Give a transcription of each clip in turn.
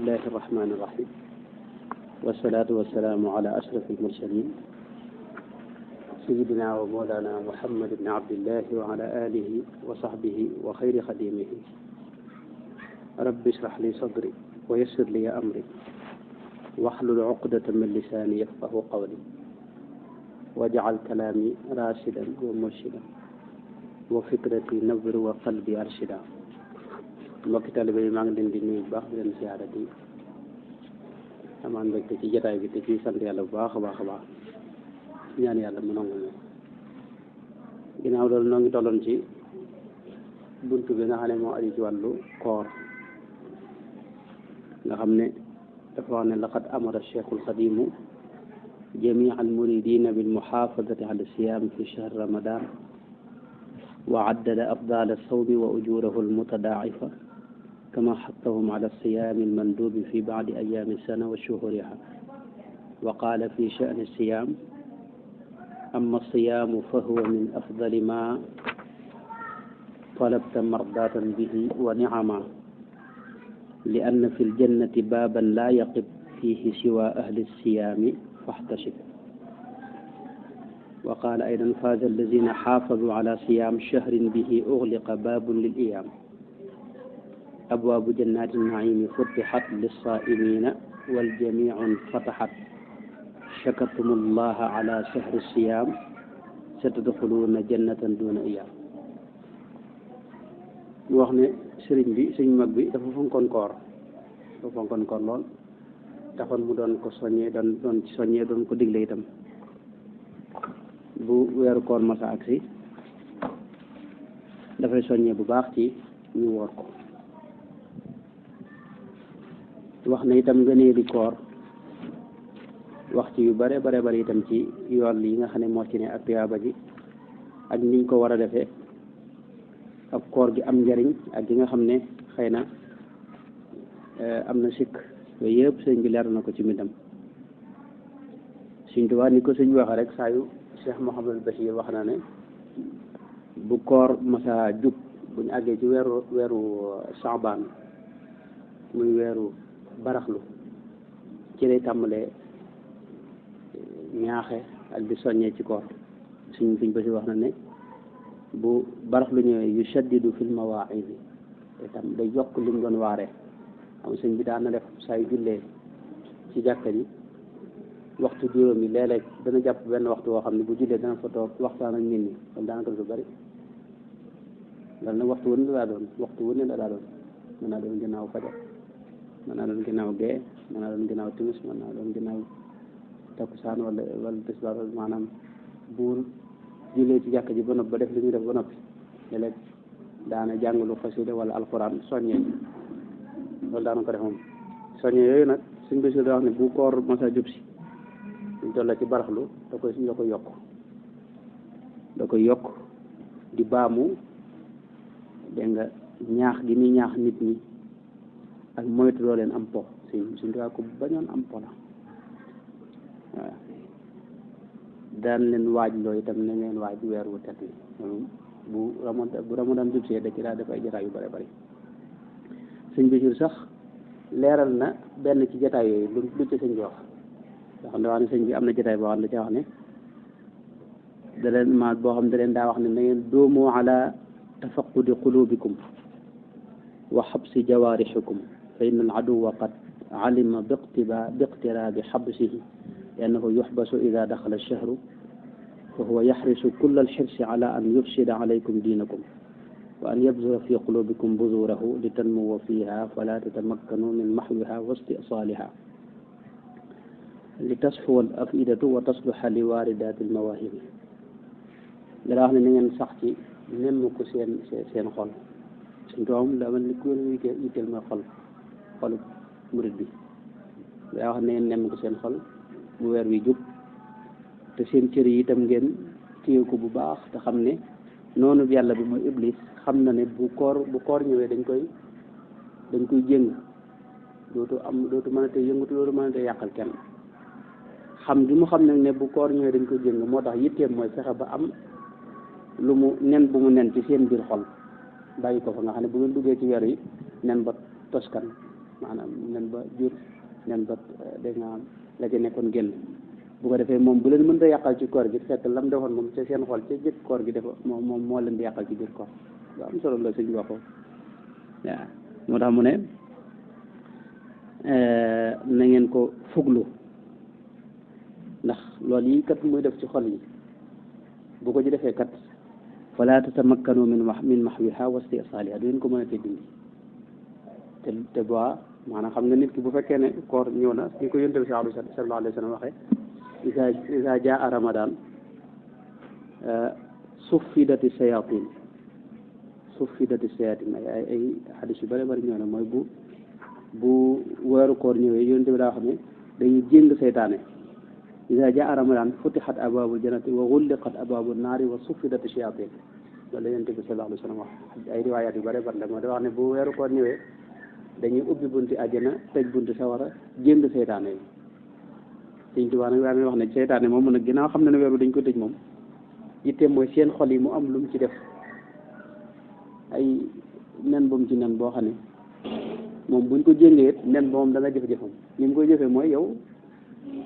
الله الرحمن الرحيم والصلاة والسلام على أشرف المرسلين سيدنا ومولانا محمد بن عبد الله وعلى آله وصحبه وخير خديمه رب اشرح لي صدري ويسر لي أمري واحلل عقدة من لساني يفقه قولي واجعل كلامي راشدا ومرشدا وفكرتي نور وقلبي أرشدا mbokki taalibe yi maa ngi leen di nuyu bu baax di leen siyaara di amaan mbégte ci jotaay bi te ci sant yàlla bu baax a baax a baax ñaan yàlla mu nangu ñu ginnaaw loolu noo ngi tolloon ci buntu bi nga xam ne moo aju ci wàllu koor nga xam ne dafa wax ne laqad amara cheikhul xadimu jamia al muridina bil muxaafadati ala siyam fi shahr ramadan wa addada afdal alsawmi wa ujurahu almutadaacifa كما حثهم على الصيام المندوب في بعض أيام السنة وشهورها وقال في شأن الصيام أما الصيام فهو من أفضل ما طلبت مرضاة به ونعما لأن في الجنة بابا لا يقف فيه سوى أهل الصيام فاحتسب وقال أيضا فاز الذين حافظوا على صيام شهر به أغلق باب للإيام أبواب جنات النعيم فتحت للصائمين والجميع انفتحت شكرتم الله على شهر الصيام ستدخلون جنة دون إيام wax ne sëriñ bi sëriñ mag bi dafa fonkoon koor lool taxoon mu doon ko soññee doon ko digle itam bu weeru koor masa agsi dafay soññee bu baax ci ñu woor ko wax na itam ngëneeli koor wax ci yu bare itam ci yoon yi nga xam ne moo ci ne ak tuyaaba ji ak niñ ko war a defee ak koor gi am njariñ ak yi nga xam ne xëy na am na sikk yooyu yëpp sëñ bi leer na ko ci mbindam Sëñ Tuubaa ni ko sëñ waxe rek saa yu Cheikh Mouhamadul Bachir wax na ne bu koor masa jub bu ñu àggee ci weeru Saabaan muy weeru baraxlu ci lay tàmbalee ñaaxe ak di soññee ci koor suñ Bachir wax na ne bu baraxlu ñëwee yu shaddidu fil mawaa'idi te tam day yokk li mu doon waaree am sëñ bi daan na def saa yu jullee ci jàkka ji waxtu juróom yi léeg-léeg dana jàpp benn waxtu woo xam ne bu jullee dana fa toog waxtaan ak nit ñi kon daanaka lu bari loolu nag waxtu wu ne la doon mën naa doon ginnaaw fajar mën naa doon ginnaaw gee mën naa doon ginnaaw timis mën naa doon ginnaaw takkusaan wala tisbaar maanaam buur jullee ci jàkka ji ba noppi ba def li ñuy def ba noppi léeg-léeg daana jàngalu xasida wala alxuraan soññee loolu daana ko def moom soññee yooyu nag suñ bési da wax ne bu koor masa jub si suñ tolla ci baraxlu da koy yokk di baamu dégg nga ñaax gi muy ñaax nit ñi ak moytu loo leen am po suñ tuwaa ko bañoon am po la waaw daan leen waaj loo itam ne ngeen waaj weer wu tedd bu ramadan jub see da ci daa def ay jataay yu bare bari sëñ Bachir sax leeral na benn ci jataay yooyu lu ci sëñ bi wax yoo xam ne wax ne sëñ bi am na jataay boo xam ne da ca wax ne boo xam ne da leen daa wax ne na ngeen doomu ala tafaqudi qulubikum wa xabsi jawaarixikum fa inna al aduwa qad alima biqtiraabi xabsihi li annahu yuxbasu ida daxala alchahru fa huwa yaxrisu kulla alxirsi ala an yufsida alaykum diinakum wa an yabzura fi qulubikum buzurahu li tanmuwa fiha fala tatamakkanu min maxwiha wa istisaaliha li tasfuwa al afidatu wa tasluxa li waaridaati almawaahibi dara wax ne na ngeen sax ci nemm ko seen xol suñ doom la man li ko yitteel mooy xolu murid bi daa wax ne ngeen nemm ko seen xol bu weer wi jub te seen cër yi itam ngeen téye ko bu baax te xam ne noonu yàlla bi mooy iblis xam na ne bu koor ñëwee dañ koy jéng dootu mën a tey yëngatu dootu mën a tey yàqal kenn xam gi mu xam nag ne bu koor ñëwee dañ koy jéng moo tax yitteem mooy fexe ba am lu mu nen bu mu nen ci seen biir xol bàyyi ko fa nga xam ne bu ngeen duggee ci weer yi nen ba toskan maanaam nen ba jur nen ba dégg nga la ca nekkoon génn bu ko defee moom bu leen mënta yàqal ci koor gi fekk lam defoon moom ca seen xol ca jëkk koor gi dafa moom moo leen di yàqal ci biir koor lu am solo la sëñ bi waxoo waaw moo tax mu ne na ngeen ko fuglu ndax loolu yi kat muy def ci xol yi bu ko ci defee kat fala tatamakkanu min mahwiha wa istisaaliha du ngeen ko mën a te dindi te boi maanaam xam nga nit ki bu fekkee ne koor ñëw na ni ko yonent bi sallallahu alayhi wa sallam waxee isa jaa ramadan suffidati shayatin ay xadis yu bëri bëri ñëw na mooy bu weeru koor ñëwee yonent bi daa xam ne dañuy jéng seytaane isa jaa ramadan futixat abwaabul jannati wa xulliqat abwaabun naari wa suffidati shayatin loolu la yonent bi sallallahu alayhi wa sallam wax ay riwaayaat yu bëri bëri la moo da wax ne bu weeru koor ñëwee dañuy ubbi bunti àjjana tëj bunti sawara jéng seytaane yi Sëñ Tuubaa nag daal wax ne seytaane moom nag ginnaaw xam na ne weer bi dañ ko tëj moom yitteem mooy seen xol yi mu am lu mu ci def ay nen bu mu ci nen boo xam ne moom buñ ko jéngee nen ba moom dana jëf-jëfam ni mu koy jëfee mooy yow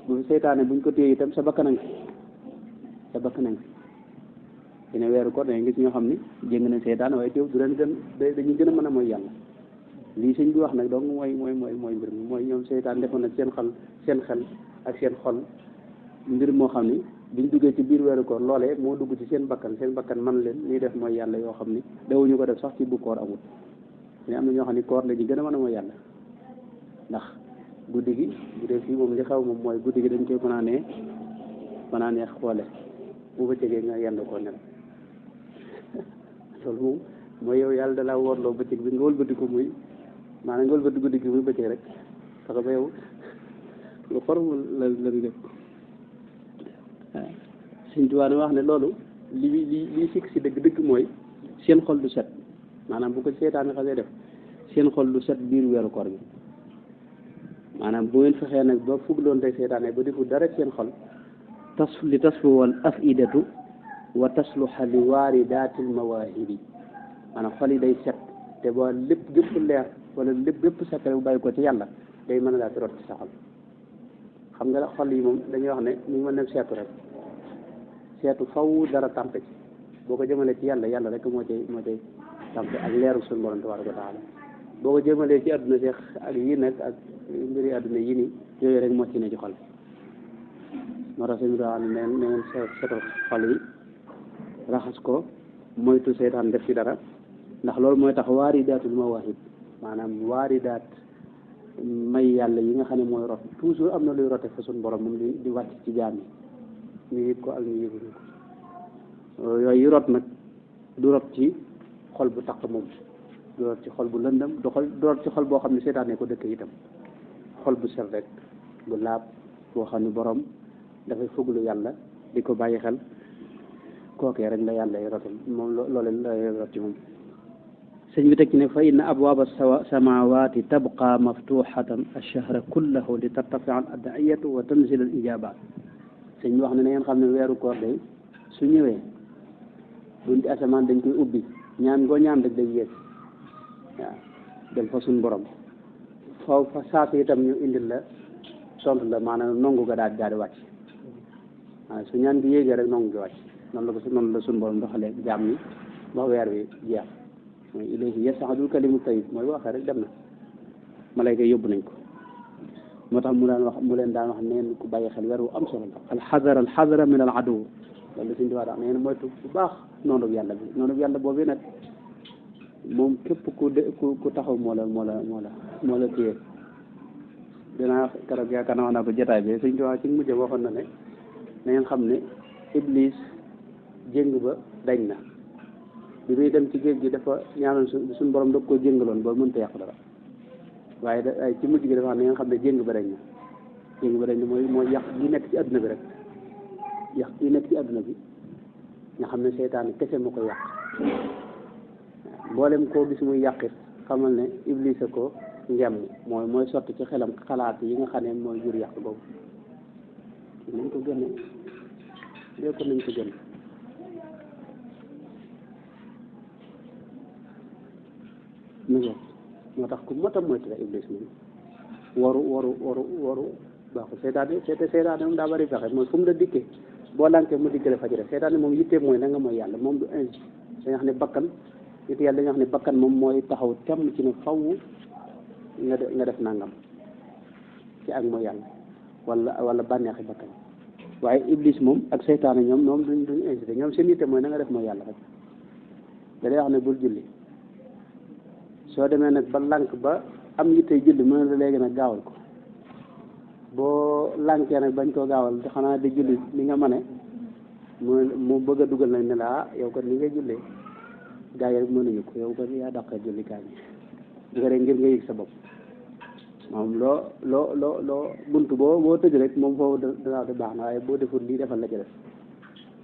bu seytaane buñ ko téye itam sa bakkanang dina weeru ko dañuy gis ñoo xam ne jéng nañ seytaane waaye teew du leen gën dañuy gën a mën a mooy yàlla lii sëñ bi wax nag donc mooy mbir mi mooy ñoom seytaan defoon nag seen xel ak seen xol mbir moo xam ni biñ duggee ci biir weeru koor loolee moo dugg ci seen bakkan man leen liy def mooy yàlla yoo xam ni dawuñu ko def sax ci bu koor amul mais am na ñoo xam ni koor la ñu gën a mën a mooy yàlla ndax guddi gi bu dee fii moom li xew moom mooy guddi gi dañ koy fanaanee xoole bu bëccëgee nga yend koo nel loolu moom mooy yow yàlla dalaa woorloo bëccëg bi nga wëlbati ko muy maanaam nga wëlbati guddi gi muy bëccëg rek sax ba yow lu xorom la di def waaw Sëñ Tuubaa wax ne loolu li fix si dëgg mooy seen xol du set maanaam bu ko seetaane xasee def seen xol du set biir weeru koor bi maanaam bu ngeen fexee nag ba fugg doon tey seetaane ba defu dara seen xol li tasfu wal afidatu wa tasluha li waaridaatil mawaahibi maanaam xol yi day set te boo lépp gépp leer wala lépp bépp secret bu bàyyi ko ci yàlla day mën a daal di rot ci sa xol xam nga xol yi moom dañuy wax ne ñu mën a seetu rek seetu faw dara tàmpe ci boo ko jëmalee ci yàlla rek moo cay tàmpe ak leeru suñu borom tabaaraka wa taala boo ko jëmalee ci àdduna si ak yi nag ak mbiri àdduna yi nii yooyu rek moo ci ne ci xol moo tax suñu doon ne ngeen seetal xol yi raxas ko moytu seytaan def ci dara ndax loolu mooy tax waaridaatul mawaahib maanaam waaridaat may yàlla yi nga xam ne mooy rot toujours am na luy rote fa suñu borom moom di wàcc ci jaam yi ñu yëg ko ak ñu yëguñu ko yooyu rot nag du rot ci xol bu taq moom du rot ci xol bu lëndëm du rot ci xol boo xam ne seytaane ko dëkk itam xol bu set rek bu laab boo xam ne borom dafay fuglu yàlla di ko bàyyi xel kookee rek la yàlla y rotal moom loolu la rot ci moom sëñ bi teg ci ne fa inna abwaaba samawati tabqa maftuxatan alchahra kullahu li tartafia al adiyatu wa tanzil al ijabat sëñ bi wax ne na ngeen xam ne weeru koor day su ñëwee bunti asamaan dañ koy ubbi ñaan ngoo ñaan rek day yéeg waaw dem fa suñ borom foofu fa saasa itam ñu indil la tontu la maanaam nongu ga daal di wàcc waaw su ñaan gi yéegee rek nongu gi wàcc noonu la suñ borom doxalee jaam ñi ba weer wi jeex mooy ilayhi yasaadul kalimu tayyib mooy waxee rek dem na malayka yóbbu nañ ko moo tax mu leen daan wax neen ku bàyyi xel weer wu am solo la alxadara min al aduw loolu la suñu diwaan wax neen moytu bu baax noonu bu yàlla boobu nag moom képp ku taxaw moo la téye dinaa wax keroog yaakaar naa wax naa ko jotaay bi suñu diwaan ci mujj waxoon na ne na ngeen xam ne iblis jéng ba dañ na bi muy dem ci géej gi dafa ñaanoon suñu borom da koo jéngaloon ba mënta yàqu dara waaye ci mujj gi dafa xam ne nga xam ne jéng ba dañ na mooy yàq yi nekk ci adduna bi rek yàq yi nekk ci adduna bi nga xam ne seytaane kese moo koy yàq mboolem koo gis muy yàqit xamal ne iblis a ko ngemm mooy sotti ci xelam xalaat yi nga xam ne mooy jur yàq boobu nañ ko génne nañ ko génne moo tax ku motam moytu la iblis moom waru baaxul seytaane moom daa bari fexe mooy fu mu la dikkee boo lànkee mu dikkee la fajare seytaane moom yittee mooy na nga mooy yàlla moom du insi dañuy wax ne bakkan nit yàlla dañuy wax ne bakkan moom mooy taxaw temm ci ne faw nga def nangam ci ak mooy yàlla wala bànneexi bakkan waaye iblis moom ak seytaane ñoom duñ incité ñoom seen yitte mooy na nga def mooy yàlla rek da lay wax ne bul julli soo demee nag ba lànk ba am yitte julli mu ne la léegi nag gaawal ko boo lànkee nag bañ koo gaawal xanaa di julli li nga mane mu bëgg a dugal nag ne la yow kat li ngay jullee gaa yi rek mënuñu ko yow kat yaa dàqee julli kaa ñi nga rek ngir nga yëg sa bopp moom loo bunt boo tëj rek moom foofu danaa de baax na waaye boo deful lii defal la ca def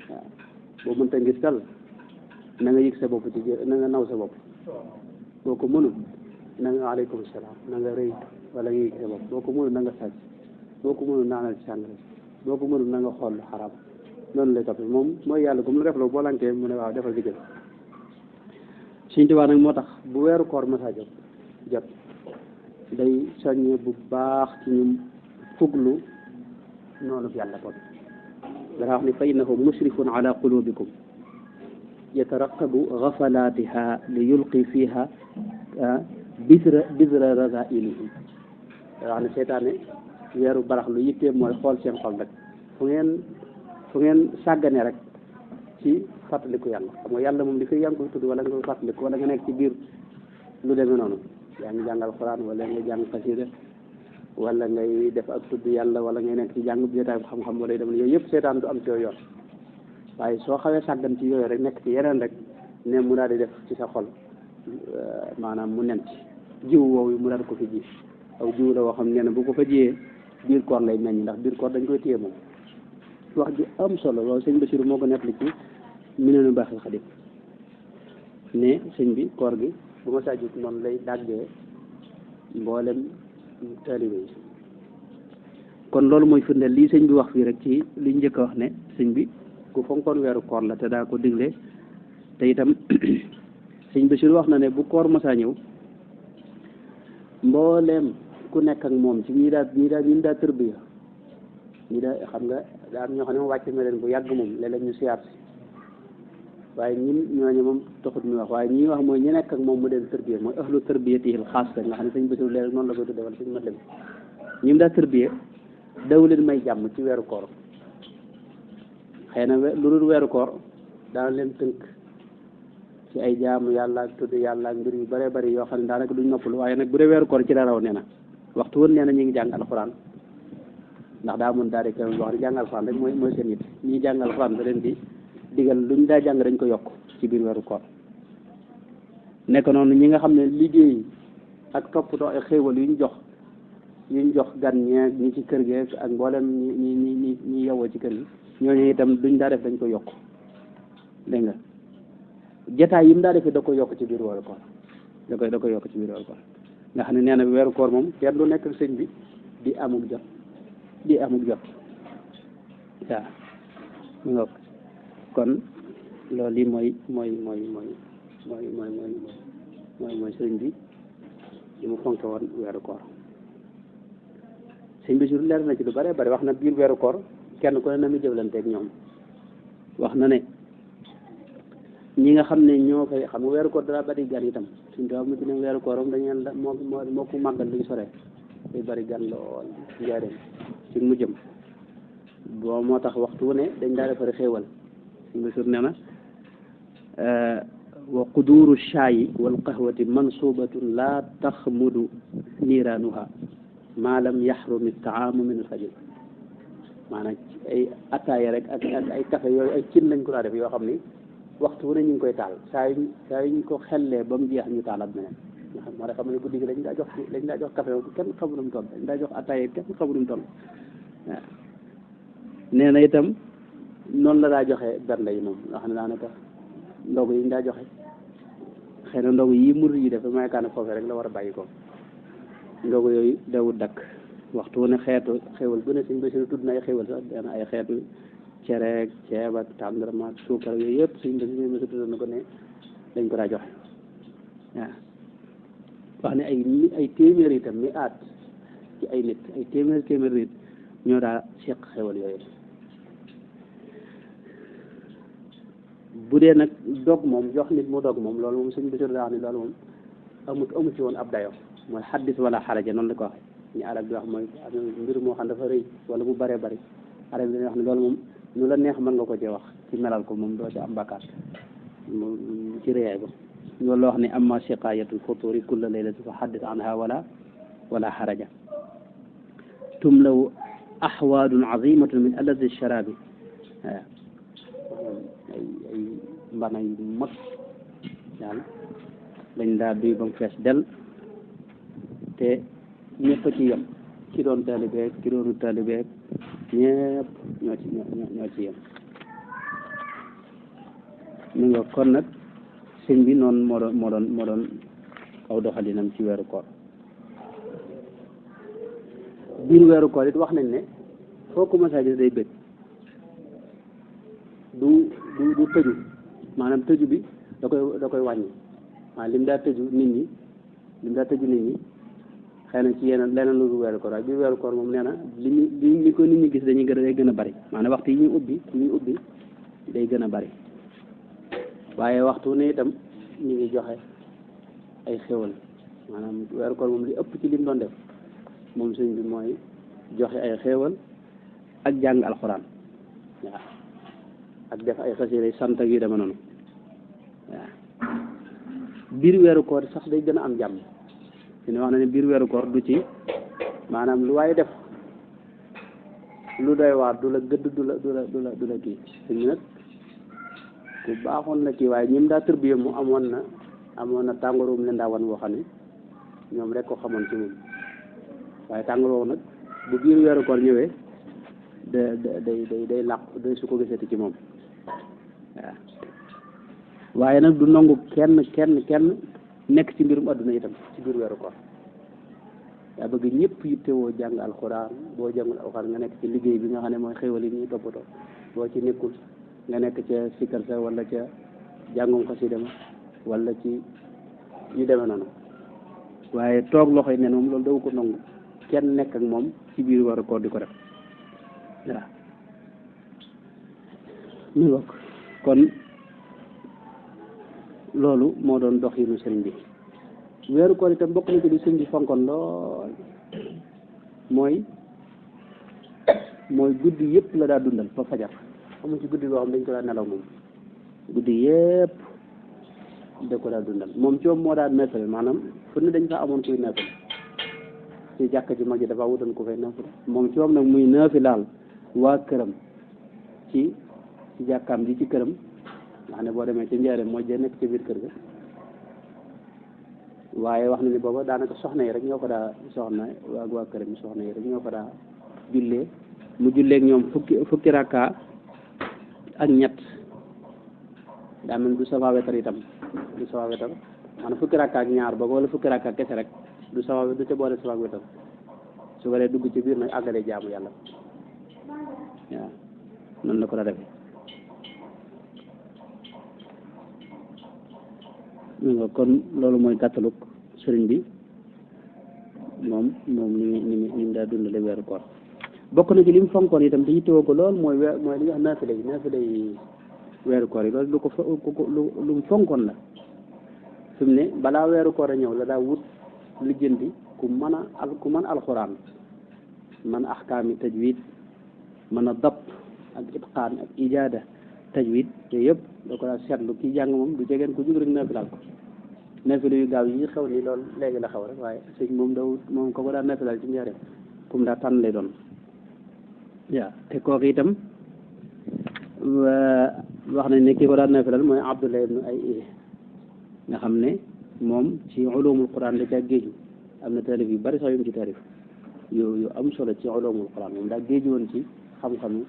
waaw boo mënta ngir tal na nga yëg sa bopp ci na nga naw sa bopp boo ko mënul na nga aleykum salaam na nga rëy wala nga yëg sa bopp boo ko mënul na nga sàcc boo ko mënul naanal ci sàngara boo ko mënul na nga xool lu xaraam noonu lay toppee moom mooy yàlla comme lu def la boo lankee mu ne waaw defal di jël Sëñ Tuubaa nag moo tax bu weeru koor masa jot day soññee bu baax ci ñu fuglu noonu yàlla kon dana wax ne fa innahu musrifun ala qulubikum yataraqabu gafalatiha li yulqi fiha bidra rasailihi dana wax ne seytaane weeru barax lu yittee mooy xool seen xol rek fu ngeen sàggane rek ci fàttaliku yàlla xam nga yàlla moom li fay yaa ngi koy tudd wala nga koy fàttaliku wala nga nekk ci biir lu demee noonu yaa ngi jàngal Alxuraan wala nga jàng xasida wala ngay def ak tudd yàlla wala ngay nekk ci jàng jotaay bu xam-xam wala dem yooyu yëpp seetaan du am ci yooyu yoon waaye soo xawee sàggan ci yooyu rek nekk ci yeneen rek ne mu daal di def ci sa xol maanaam mu nen ci jiw woowu mu daal ko fi ji aw jiw la woo xam ne bu ko fa jiyee biir koor lay meññ ndax biir koor dañ koy téye moom wax ji am solo loolu sëñ Basiru moo ko nettali ci Minanu Baaxil Xadim ne sëñ bi koor gi bu ma sajjut noonu lay dàggee mboolem taalibe yi kon loolu mooy firndeel lii sëñ bi wax fii rek ci li njëkk a wax ne sëñ bi ku fonkoon weeru koor la te daa ko digle te itam sëñ Basiru wax na ne bu koor masaa ñëw mbooleem ku nekk ak moom ci ñi daa tërbiya ñi daa xam nga daa am ñoo xam ne moom wàcc na leen bu yàgg moom léeg-léeg ñu siyaar si waaye ñooñu moom taxut ñu wax waaye ñi wax mooy ñu nekk ak moom mu dem tërbiya mooy ahlu tarbiyatihil xaas nga xam ne sëñ Basiru léeg noonu la koy tuddee wala sëñ mat lem ñi mu daa tërbiya daw leen may jàmm ci weeru koor xëy na lu dul weeru koor daana leen tënk ci ay jaamu yàlla ak tudd yàlla ak mbir yu bëree bëri yoo xam ne daanaka duñ noppalu waaye nag bu dee weeru koor ci la raw nee na waxtu woon nee na ñu ngi jàng alxuraan ndax daa mun daal di kenn wax ne jàng alxuraan rek mooy seen it ñi jàng alxuraan da leen di digal luñ daa jàng dañ ko yokk ci biir weeru koor nekk noonu ñi nga xam ne liggéey ak toppatoo ay xéewal yuñ jox gan ñi ci kër gi ak mboolem ñi yewoo ci kër gi ñooñu itam duñ daa def dañ ko yokk dégg nga jataay yi mu daa defee da ko yokk ci biir weeru koor da koy yokk ci biir weeru koor nga xam ne nee na weeru koor moom kenn du nekk sëñ bi di amuk jot waaw mu nga kon loolu yi mooy sëriñ bi li mu fonke woon weeru koor sëñ bi sur leer na ci lu bare bari wax na biir weeru koor kenn ku ne na muy jëflanteeg ñoom wax na ne ñi nga xam ne ñoo koy xam nga weeru koor dara bari gan itam suñ tubaab mu ci ne weeru kooram dañu leen moo ko màggal luñ sore day bari gan lool njaareem ci mu jëm boo moo tax waxtu wu ne dañ daa defari xéewal suñ bi sur nee na wa quduru shaayi wal qahwati mansubatun la taxmudu niiraanuha maa lam yaxrumi taamu min alfajr maanaam ay ataaya rek ak ay café yooyu ay cin lañ ko daa def yoo xam ni waxtu wu ne ñu ngi koy taal saa yuñ ko xellee ba mu jeex ñu taalaat meneen nga xam moo tax xam ne guddi gi lañ daa jox café kenn xamu nu mu toll dañ daa jox ataaya kenn xamu nu mu toll waaw nee na itam noonu la daa joxe bernde yi moom nga xam ne daanaka ndogu yi ñu daa joxe xëy na ndogu yi murid yi def dama yaakaar ne foofee rek la war a bàyyi ko ndogu yooyu dawul dakk waxtu wu ne xeetu xéwal bu ne suñ Basiru tudd na ay xéwal sax dana ay xeetu cereeg ceeb ak tàndarma ak suukar yooyu yëpp suñ Basiru tudd na ko ne dañ ko daa joxe waaw wax ne ay téeméer itam mi aat ci ay nit ay téeméer nit ñoo daa seq xewal yooyu. bu dee nag dog moom jox nit mu dog moom loolu moom sëñ Basiru daa wax ni loolu moom amu ci woon ab dayo mooy xaddis wala xaraja noonu la ko waxee ñu arab bi wax mooy mbir moo xam dafa rëy wala mu bëree bëri arab bi dañuy wax ne loolu moom lu la neex mën nga ko ci wax ci melal ko moom doo ci am bakkaar ci rëyaay ba loolu la wax ne amma siqaayatul futuri kulla laylati fa xaddis anha wala xaraja tumlaw axwaadun azimatun min aladi sharabi waaw ay mbana yu mag daal dañ daa duy ba mu fees del te ñëpp a ci yem ki doon taalibeeg ki doonu taalibeeg ñëpp ñoo ci yem mi nga kon nag sëñ bi noonu moo doon aw doxalinam ci weeru koor biir weeru koor it wax nañ ne foo ko mos a gis day bëgg du tëju maanaam tëju bi da koy wàññi maanaam lim daa tëju nit ñi xëy na ci leneen lu weeru koor waaye biir weeru koor moom nee na li ko nit ñi gis day gën a bari maanaam waxtu yi ñuy ubbi day gën a bari waaye waxtu ne itam ñu ngi joxe ay xéwal maanaam weeru koor moom li ëpp ci lim doon def moom sëñ bi mooy joxe ay xéewal ak jàng alxuraan waaw ak def ay xasida sant ak yu deme noonu waaw biir weeru koor sax day gën a am jàmm fi ne wax na ne biir weeru koor du ci maanaam lu waaye def lu doy waar du la gëdd du la kii sëñ bi nag ku baaxoon na kii waaye ñim daa tërbiye mu amoon na tàngoorum leen daa wan woo xam ne ñoom rek ko xamoon ci moom waaye tàngoor woowu nag bu biir weeru koor ñëwee day làqu day su ko gisati ci moom waaw waaye nag du nangu kenn nekk ci mbirum adduna itam ci biir weeru koor daa bëgg ñëpp yittewoo jàng alxuraan boo jàngul alxuraan nga nekk ci liggéey bi nga xam ne mooy xéwal yi ñuy toppatoo boo ci nekkul nga nekk ca sikkar sa wala ca jàngum xasida ma wala ci ñu demee noonu waaye toog loxoy nen moom loolu daw ko nangu kenn nekk ak moom ci biir weeru koor di ko def waaw ñu bokk kon loolu moo doon doxinu sëriñ bi weeru koor itam bokk na ci di sëriñ bi fonkoon lool mooy guddi yëpp la daa dundal ba fajar amul ci guddi boo xam dañ ko daa nelaw moom guddi yëpp da ko daa dundal moom coom moo daa nettali maanaam fu ne dañ fa amoon kuy nettali ci jàkka ji mag ji dafa wutoon ko fay nettali moom coom nag muy naafilaal waa këram ci jàkkaam ji ci këram nga xam ne boo demee ci njaareem mooy jee nekk ci biir kër ga waaye wax na ni booba daanaka soxna yi rek ñoo ko daa waa këram soxna yi rek ñoo ko daa jullee mu julleeg ñoom fukki rakka ak ñett daa mel du safa wetar itam du safa wetar maanaam fukki rakka ak ñaar booba wala fukki rakka ak kese rek du safa du ca boole safa wetar su ko dee dugg ci biir nag àggalee jaamu yàlla waaw noonu la ko daa defee kon loolu mooy gàttalug sëriñ bi moom ni mu daa dundale weeru koor bokk na ci li mu fonkoon itam te yittewoo ko lool mooy li ñuy wax naafila yi weeru koor yi loolu lu mu fonkoon la fi mu ne balaa weeru koor a ñëw la daa wut lijjanti ku mën alxuraan man ahkaami tajwid mën a dabt ak itqaan ak ijaada tajwid yooyu yëpp da ko daa seetlu kii jàng moom du jegeen ku jug rek nafilaal ko nafila yu gaaw yi xew ni loolu léegi la xew rek waaye sëñ moom ko daa nafilaal ci njëriñ kum daa tànn lay doon waaw te kooku itam wax nañ ne kii ko daa nafilaal mooy Abdullah ibnu ay nga xam ne moom ci ulumul quran da caa géeju am na taalif yu bari sax yu mu ci taalif yu am solo ci ulumul quran moom daa géeju woon ci xam-xamu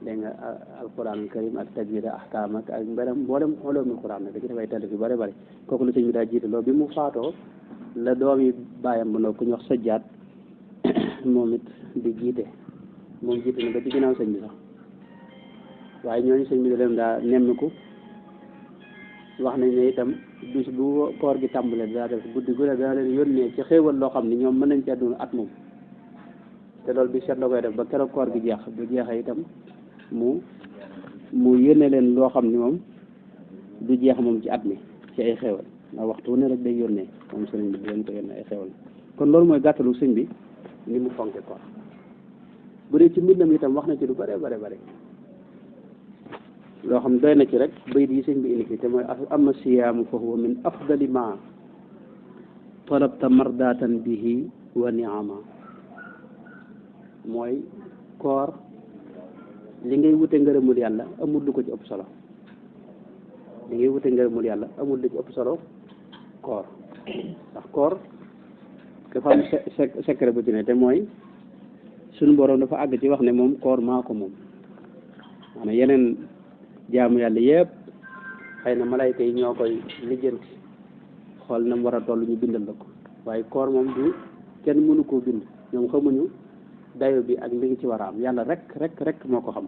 dégg nga alquran karim ak tajwid ahkaam ak mboolem ulumul quran nag da ci def ay taalif yu bari bari kooku la sëñ bi daa jiite loolu bi mu faatoo la doom yi bàyyam bu ndaw ku ñu wax sajjaat moom it di jiite moom jiite na ba ci ginnaaw sëñ bi sax waaye ñooñu sëñ bi da leen daa nemmiku wax nañ ne itam bis bu koor gi tàmbalee daa def guddi gu ne dana leen yónnee ci xéewal loo xam ne ñoom mën nañ cee dund at moom te loolu bi seet la koy def ba keroog koor gi jeex bu jeexee itam mu yónnee leen loo xam ni moom du jeex moom ci at mi ci ay xewal ndax waxtu wu ne rek day yónnee moom sëriñ bi leen ko yónnee ay xewal kon loolu mooy gàttalu sëñ bi ni mu fonke koor bu dee ci mbindam itam wax na ci lu bare bare bare loo xam doy na ci rek bayit yi sëñ bi indi fi te mooy amma siyaamu fa huwa min afdali ma talabta mardatan bihi wa niama mooy koor li ngay wute ngërëmul yàlla amul lu ko ci ëpp solo li ngay wute ngërëmul yàlla amul lu ci ëpp solo koor ndax koor dafa am secret bu ci ne te mooy suñu borom dafa àgg ci wax ne moom koor maa ko moom maanaam yeneen jaamu yàlla yëpp xëy na malayka yi ñoo koy lijjanti xool na mu war a toll ñu bindal la ko waaye koor moom du kenn mënu koo bind ñoom xamuñu dayo bi ak li ngi ci war a am yàlla rek moo ko xam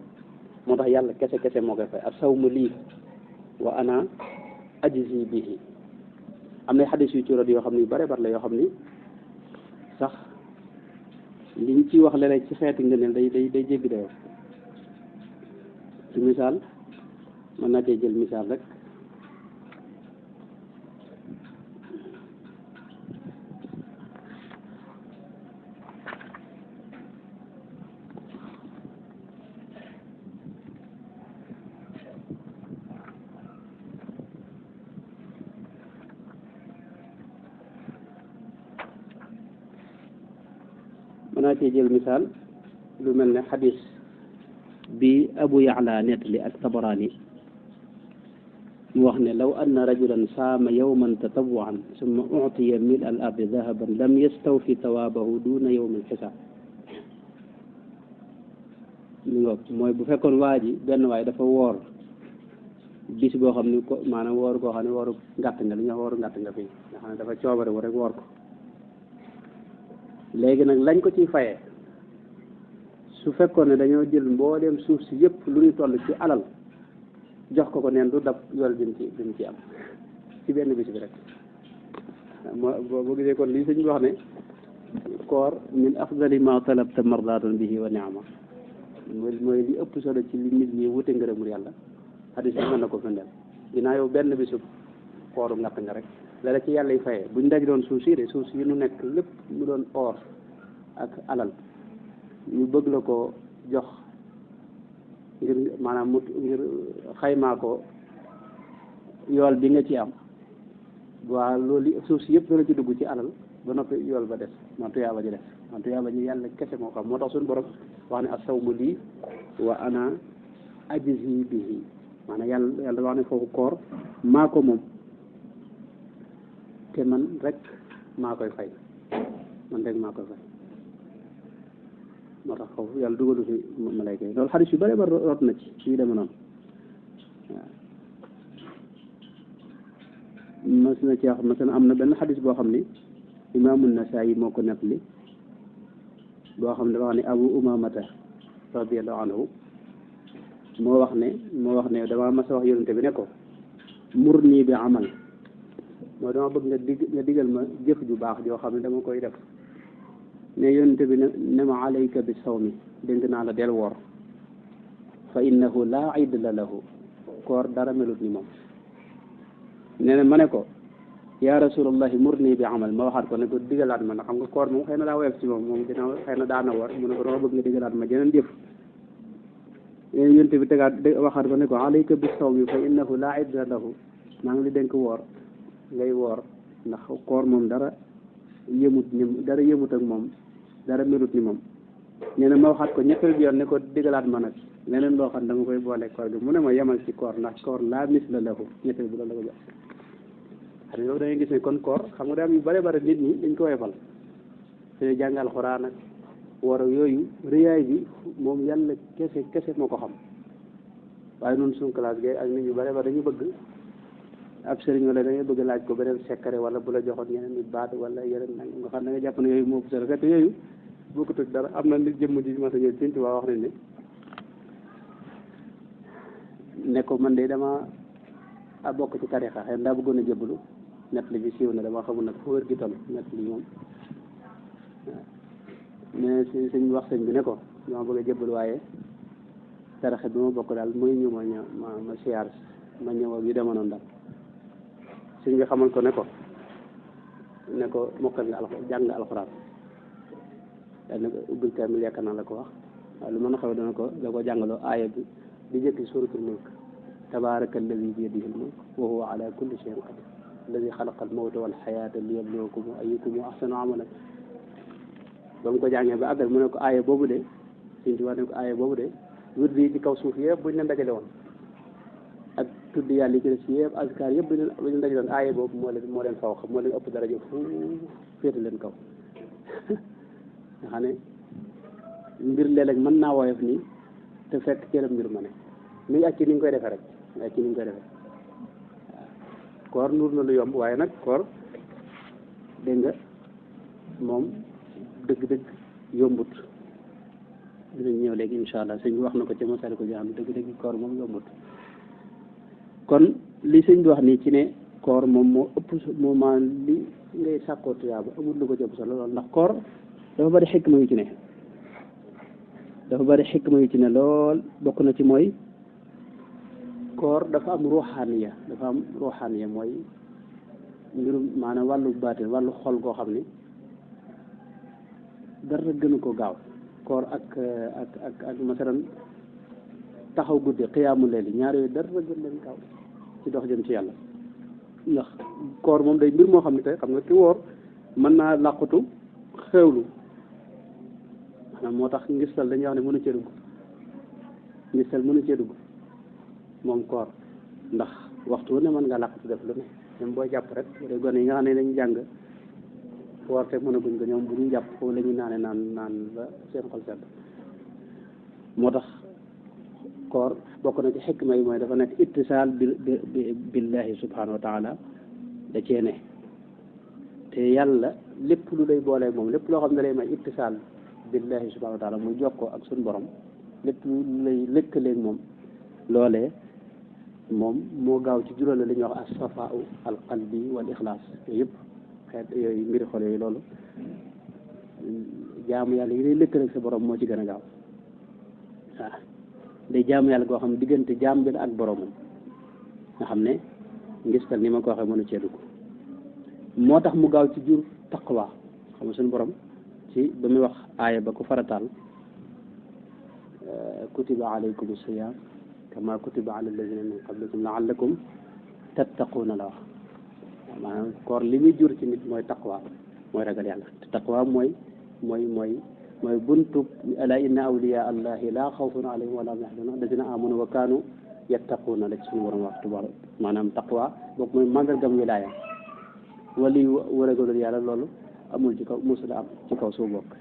moo tax yàlla kese moo koy fay as-sawmu lii wa ana ajzi bihi am na xadis yu ci rod yoo xam ni bare bare la yoo xam ni sax liñ ci wax léeg-léeg ci xeeti ngëneel day jéggi dayoo ci misaal mën naa cee jël misaal rek lu mel ne xadis bi Abu Ya'la nettali ak Tabarani mu wax ne law anna rajulan saama yawman tatawwu'an summa u'tiya mil al ardi dahaban lam yastawfi tawaabahu duna yawmi al-xisaab mooy bu fekkoon waa ji benn waay dafa woor bis boo xam ni ko maanaam woor koo xam ne wooru ngàtt nga li ñuy wax wooru ngàtt nga fii nga xam ne dafa coobare wu rek woor ko léegi nag lañ ko ciy fayee su fekkoon ne dañoo jël mbooleem suuf si yëpp lu ñu toll ci alal jox ko neen du dab yool bi mu ci am ci benn bis bi rek boo gisee kon lii sëñ bi wax ne koor min afdali ma talabta mardatan bihi wa ni'ama mooy li ëpp solo ci li nit ñi wute ngërëmul yàlla xadis bi mën na ko firndeel ginnaaw yow benn bisu kooru ngatt nga rek la la ci yàlla yi fayee buñ daj doon suuf si nu nekk lépp mu doon or ak alal ñu bëgg la ko jox ngir maanaam ngir xaymaa ko yool bi nga ci am waa loolu suuf si yëpp dana ci dugg ci alal ba noppi yool ba des man tuyaaba ji des man tuyaaba ji yàlla kese moo xam moo tax suñu borom wax ne as-sawmu lii wa ana ajzi bihi maanaam yàlla wax ne foofu koor maa ko moom te man rek maa koy fay moo tax foofu yàlla dugalu fi malayka yi loolu xadis yu bëri ba rot na ci yu deme noonu waaw mas na ci wax masalan am na benn xadis boo xam ni imaamu Nasaayi moo ko nettali boo xam ne dafa wax ne Abu Umamata radiyallahu anhu moo wax ne dama mas a wax yonente bi ne ko mur nii bi amal mooy dama bëgg nga digal ma jëf ju baax joo xam ne dama koy def ne yonente bi ne ma alayka bi sawmi dénk naa la del woor fa innahu laa idla lahu koor dara melut ni moom nee na ma ne ko ya rasulallahi murni bi amal ma waxaat ko ne ko digalaat ma ndax xam nga koor moom xëy na daa woyof ci moom ginnaaw xëy na daana woor mu ne ko dama bëgg nga digalaat ma jeneen jëf yonente bi tegaat waxaat ko ne ko alayka bi sawmi fa innahu laa idla lahu maa ngi li dénk woor ngay woor ndax koor moom dara yëmut ak moom dara melut ni moom nee na ma waxaat ko ñetteel bi yoon ne ko digalaat ma nag leneen loo xam dama koy boole koor gi mu ne ma yemal ci koor ndax koor laa misla lahu ñetteel bi loolu la ko jox xam yow da ngay gis ne kon koor xam nga daa am yu bare bare nit ñi dañ ko woyofal te jàngal Alxuraan ak war yooyu riyaay bi moom yàlla kese moo ko xam waaye noonu suñu classe gi ak nit ñu bare bare dañu bëgg ab sëriñ wala da ngay bëgg laaj ko beneen secret wala bu la joxoon yeneen nit baat wala yeneen nag nga xam ne nga jàpp ne yooyu moo solo fekk yooyu bokkut ak dara am na nit jëmm ji ma sa ñëw Sëriñ Tuubaa wax nañ ne ko man de dama bokk ci tarixa xëy na daa bëggoon a jébbalu nett li bi siiw na dama xamul nag fu wér gi toll nett li moom mais sëñ bi wax sëñ bi ne ko dama bëgg a jébbal waaye taraxe bi ma bokk daal mooy ñëw ma siyaar ma ñëw ak yu demoon noonu daal sëñ bi xamal ko ne ko mokkal nga jàng nga alxuraan daal ne ko ubbil kaamil yaakaar naa la ko wax waaye lu mën a xew dana ko da ko jàngaloo aaya bi di jëkki suuratul mulk tabaaraka alladi bi yadihi al-mulk wa huwa ala kulli shay'in qadir alladi xalaqa al-mawta wal xayaata liyabluwakum ayyukum ahsanu amalan ba mu ko jàngee ba àggal mu ne ko aaya boobu de Sëñ Tuubaa ne ko aaya boobu de wird yi ci kaw suuf yëpp buñ leen dajale woon ak tudd yàlla yi ci des yëpp azkar yëpp buñ leen dajale woon aaya boobu moo leen faw xam moo leen ëpp daraja fu féete leen kaw nga xam ne mbir léeg-léeg mën naa woyof nii te fekk ci la mbir ma ne mi ngi ak ci ni nga koy defee rek mi ngi ak ci ni nga koy defee waaw koor nuur na lu yomb waaye nag koor dégg nga moom dëgg-dëgg yombut dinañ ñëw léegi incha allah sëñ bi wax na ko ci masal ko jaam dëgg-dëgg koor moom yombut kon li sëñ bi wax nii ci ne koor moom moo ëpp moo maa li ngay sàkkoo tuyaaba amul lu ko ci ëpp solo lool ndax koor dafa bari xikma yu ci ne dafa bari xikma yu ci ne lool bokk na ci mooy koor dafa am ruuxaaniya mooy mbirum maanaam wàllu baatin wàllu xol goo xam ni dara gënu ko gaaw koor ak masalan taxaw guddi xiyaamu leeli ñaar yooyu dara gën leen gaaw ci dox jëm ci yàlla ndax koor moom day mbir moo xam ne tey xam nga ki woor mën naa làqutu xewlu maanaam moo tax ngistal dañuy wax ne mënu cee dugg ngistal mënu cee dugg moom koor ndax waxtu wu ne mën nga làqutu def lu ne même booy jàpp rek bu dee gone yi nga xam ne dañu jàng woor te mën a guñ ko ñoom bu ñu jàpp foofu la ñuy naan ba seen xol sedd moo tax koor bokk na ci xikma yi mooy dafa nekk ittisaal billahi subhanahu wa taala da cee ne te yàlla lépp lu lay booleeg moom lépp loo xam ne lay may ittisaal billahi subhanahu wa taala muy jokkoo ak suñu borom lépp lu lay lëkkaleeg moom loolee moom moo gaaw ci juróole li ñuy wax as-safaa'u al-qalbi wal ixlaas yooyu yëpp xeet yooyu mbiri xol yooyu loolu jaamu yàlla yi lay lëkkaleeg sa borom moo ci gën a gaaw waaw day jaamu yàlla goo xam ne diggante jaam bi la ak boromam nga xam ne ngistal ni ma ko waxee mënu cee dugg moo tax mu gaaw ci jur taqwa xam nga suñu borom ci ba muy wax aaya ba ko farataal kutiba alaykum siyam kama kutiba ala alladina min qablikum laallakum tattaquuna la wax maanaam koor li muy jur ci nit mooy taqwa mooy ragal yàlla te taqwa mooy buntu ala inna awliya allahi la xawfun alayhim wala hum yaxzanun alladina amanu wa kaanu yattaquuna la ci suñu borom wax tubaab maanaam taqwa boobu mooy mandargam wilaaya wali waragalul yàlla loolu amul ci kaw musula am ci kaw suuf bokk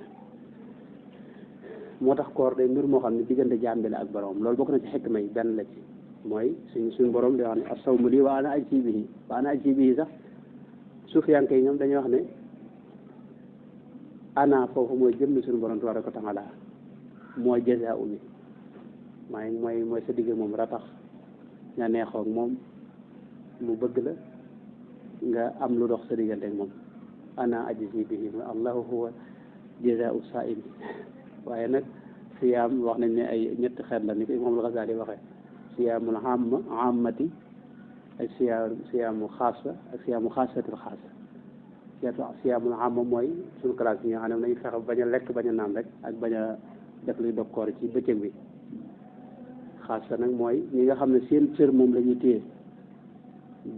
moo tax koor day mbir moo xam ne diggante jaam bi la ak borom loolu bokk na ci xikma yi benn la ci mooy suñu borom di wax ne as-sawmu lii wa ana ajzi bihi sax suufiyanke yi ñoom dañuy wax ne ana foofu mooy jëmmi suñu borom tabaaraka wa taala mooy jazaa'u bi mooy sa digg moom ratax nga neexoo ak moom mu bëgg la nga am lu dox sa diggante ak moom ana ajzi bihi allahu huwa jazaa'u saa'im waaye nag siyaam wax nañ ne ay ñetti xeet la ni ko Imaam al-Ghazali waxee siyaamul aamati ak siyaamu xaasa ak siyaamu xaasatil xaasa siyaamul aama mooy suñu classe bi nga xam ne nañu fexe bañ a lekk bañ a naan rek ak bañ a def luy dog koor ci bëccëg bi xaasa nag mooy ñi nga xam ne seen cër moom la ñuy téye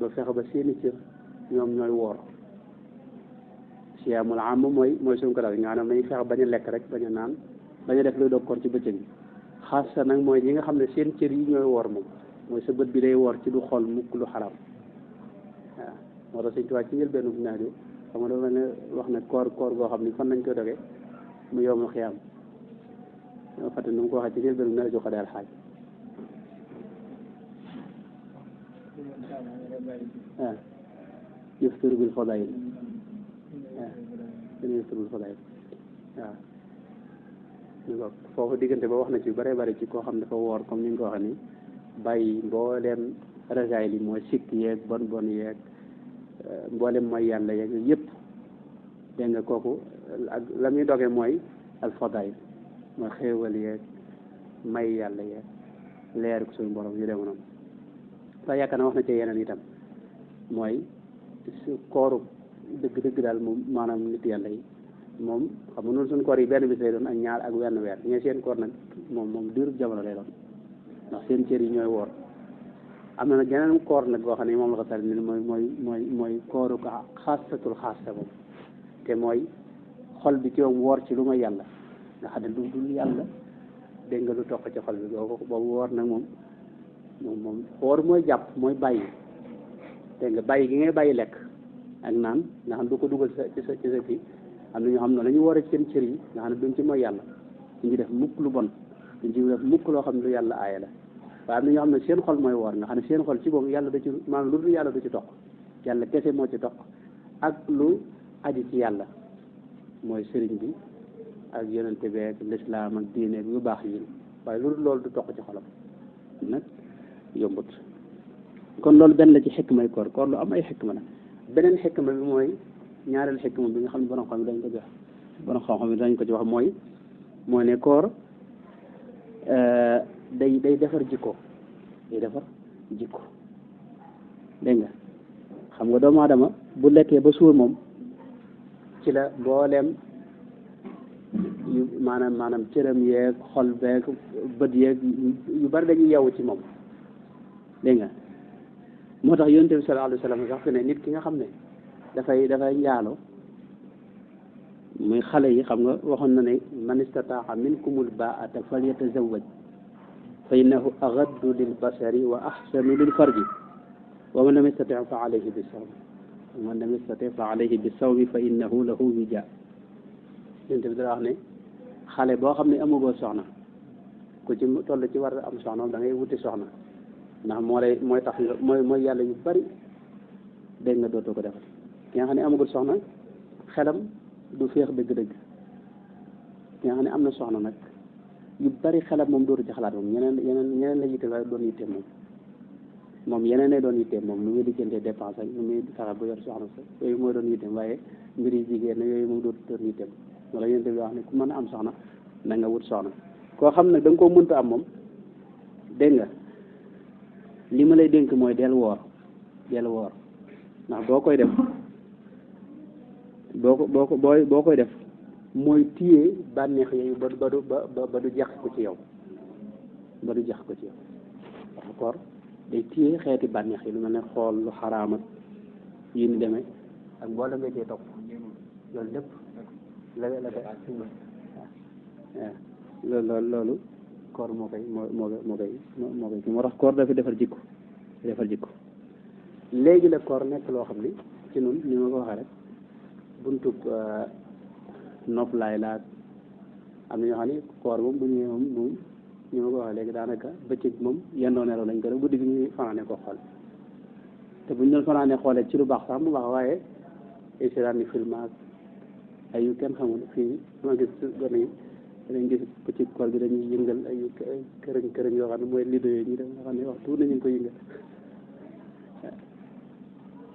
ba fexe ba seeni cër ñoom ñooy woor siyaamul aama mooy suñu classe bi nga xam ne nañu fexe bañ a lekk rek bañ a naan bañ a def luy dog koor ci bëccëg bi xaasa nag mooy ñi nga xam ne seen cër yi ñooy woor moom mooy sa bët bi day woor ci du xool mukk lu xaraam waaw moo tax Sëñ Tuubaa ci njëlbeenu naaj bi xam nga dafa ne wax ne koor goo xam ni fan nañ koy doge mu yowmal xiyaam dama fàtte nu mu ko waxee ci njëlbeenu naaj bi xadaal xaaj waaw yuftiru bil fadaayil waaw yuftiru bil fadaayil waaw foofu diggante ba wax na ci bare bare ci koo xam ne dafa woor comme ni nga ko waxee nii bàyyi mbooleem rasaayil yi mooy sikk yeeg bon yeeg mboolem mooy yàlla yeeg yëpp dégg nga kooku ak la muy doge mooy al fadail mooy xéewal yeeg may yàlla yeeg leer ko suñu borom yu dem noonu sax yaakaar na wax na ci yeneen itam mooy kooru dëgg-dëgg daal moom maanaam nit yàlla yi moom xam nga noonu suñu koor yi benn bis lay doon ak ñaar ak wenn weer ñee seen koor nag moom diirub jamono lay doon ndax seen cër yi ñooy woor am na nag geneen koor nag boo xam ne moom la ko sari ni mooy kooru ko xaasatul xaasa moom te mooy xol bi ci moom woor ci lu ma yàlla nga xam ne lu dul yàlla dégg nga lu toq ci xol bi boobu woor nag moom woor mooy jàpp mooy bàyyi dégg nga bàyyi gi ngay bàyyi lekk ak naan nga xam ne du ko dugal ci sa kii am na ñoo xam ne la ñu woor seen cër yi nga xam ne duñ ci mooy yàlla duñ ci def mukk lu bon duñ ci def mukk loo xam ne lu yàlla aaye la waaye am na ñoo xam ne seen xol mooy woor nga xam ne seen xol ci boobu yàlla da ci maanaam lu dul yàlla du ci toq yàlla kese moo ci toq ak lu aji ci yàlla mooy sëriñ bi ak yonente beeg lislaam ak diine yu baax yi waaye lu dul loolu du toq ci xolam nag yombut kon loolu benn la ci xikmay koor lu am ay xikma la beneen xikma bi mooy ñaareel xikma bi nga xam ne borom xam dañ ko jox borom xam-xam dañ ko ci wax mooy ne koor day defar jikko dégg nga xam nga doomu aadama bu lekkee ba suur moom ci la mbooleem yu maanaam cëram yeeg xol beeg bët yeeg yu bari dañuy yeewu ci moom dégg nga moo tax yonent bi sallallahu alayhi wa sallam sax fi ne nit ki nga xam ne dafay njaalo muy xale yi xam nga waxoon na ne man istataa minkumul baata falyatazawaj fa innahu agaddu lil basari wa ahsanu lil farji wa man lam yastati fa alayhi bisawmi fa innahu lahu wija yonent bi dara wax ne xale boo xam ne amugoo soxna ku ci toll ci war a am soxna da ngay wuti soxna ndax mooy tax nga mooy yàlla yu bari dégg nga dootoo ko defal ki nga xam ne amagul soxna xelam du féex dëgg-dëgg ki nga xam ne am na soxna nag yu bari xelam moom dootu ci xalaat moom yeneen la yitte waaye doon yitte moom yeneen lay doon yitteem moom lu muy diggante dépense ak lu muy fexe bu yor soxna sa yooyu mooy doon yitteem waaye mbiri jigéen na yooyu moom dootu doon yitteem wala yéen bi wax ne ku mën a am soxna na nga wut soxna koo xam nag da nga koo mënta am moom dégg nga li ma lay dénk mooy del woor ndax boo koy def boo koy def mooy téye bànneex yooyu ba du jax ko ci yow ndax koor day téye xeeti bànneex yi lu mel ne xool lu xaraam ak yi ni demee ak mboolem nga cee topp loolu lépp loolu koor moo koy moo tax koor dafa defar jikko léegi la koor nekk loo xam ni ci nun ni ma ko waxee rek buntub noflaay laag am na ñoo xam ne koor moom bu ñëwee moom ni ma ko waxee léegi daanaka bëccëg moom yendoo nelaw lañ ko def guddi gi ñuy fanaane ko xool te bu ñu doon fanaane xoolee ci lu baax sax mu baax waaye isiraan ni film ak ay yu kenn xamul fii ma gis gone yi dañ gis bëccëg koor bi dañuy yëngal ay kërëñ yoo xam ne mooy lido yooyu ñu def nga xam ne waxtu nañu ko yëngal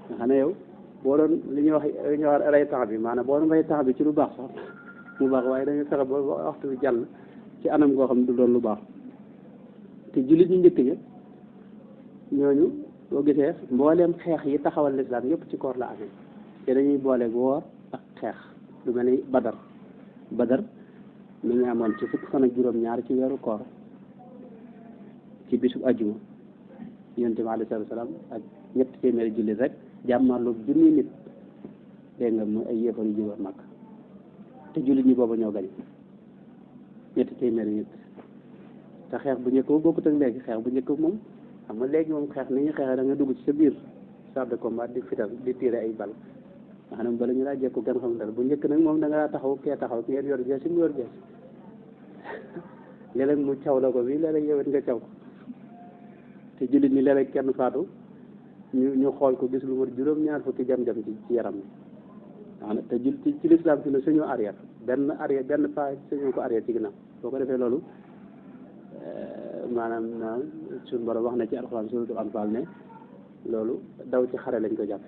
nga xam ne yow boo doon li ñuy wax rey temps bi maanaam boo doon rey temps bi ci lu baax sax mu baax waaye dañuy fexe ba waxtu bi jàll ci anam goo xam ne du doon lu baax te jullit ñu njëkk ña ñooñu boo gisee mbooleem xeex yi taxawal lislaam yëpp ci koor la amee te dañuy boole woor ak xeex lu mel ni badar mi ngi amoon ci fukki fan ak juróom-ñaar ci weeru koor ci bisub ajjuma yonent bi alayhi salaatu salaam ak ñetti téeméeri jullit rek jàmmarloog junni nit dégg nga mu ay yéefar yu jógoon Makka te jullit ñi booba ñoo gañ ñetti téeméeri nit te xeex bu njëkk ba bokkut ak léegi xeex bu njëkk moom xam nga léegi moom xeex ni ñu xeexee da nga dugg ci sa biir char de combat di fital di tirer ay bal nga xam ne bala ñu laa jekku kenn xam dara bu njëkk nag moom da nga taxaw kee taxaw ki ngeen yor jeesi mu yor jeesi léeg-léeg mu caw la ko bi léeg-léeg yow it nga caw ko te jullit ñi léeg-léeg kenn faatu ñu xool ko gis lu mat juróom-ñaar fukki jam-jam ci yaram bi waaw te ci lislaam fi ne suñu arrière benn pas suñu ko arrière ci ginnaaw boo ko defee loolu maanaam suñu borom wax na ci alxuraan suratul anfal ne loolu daw ci xare lañ ko jàpp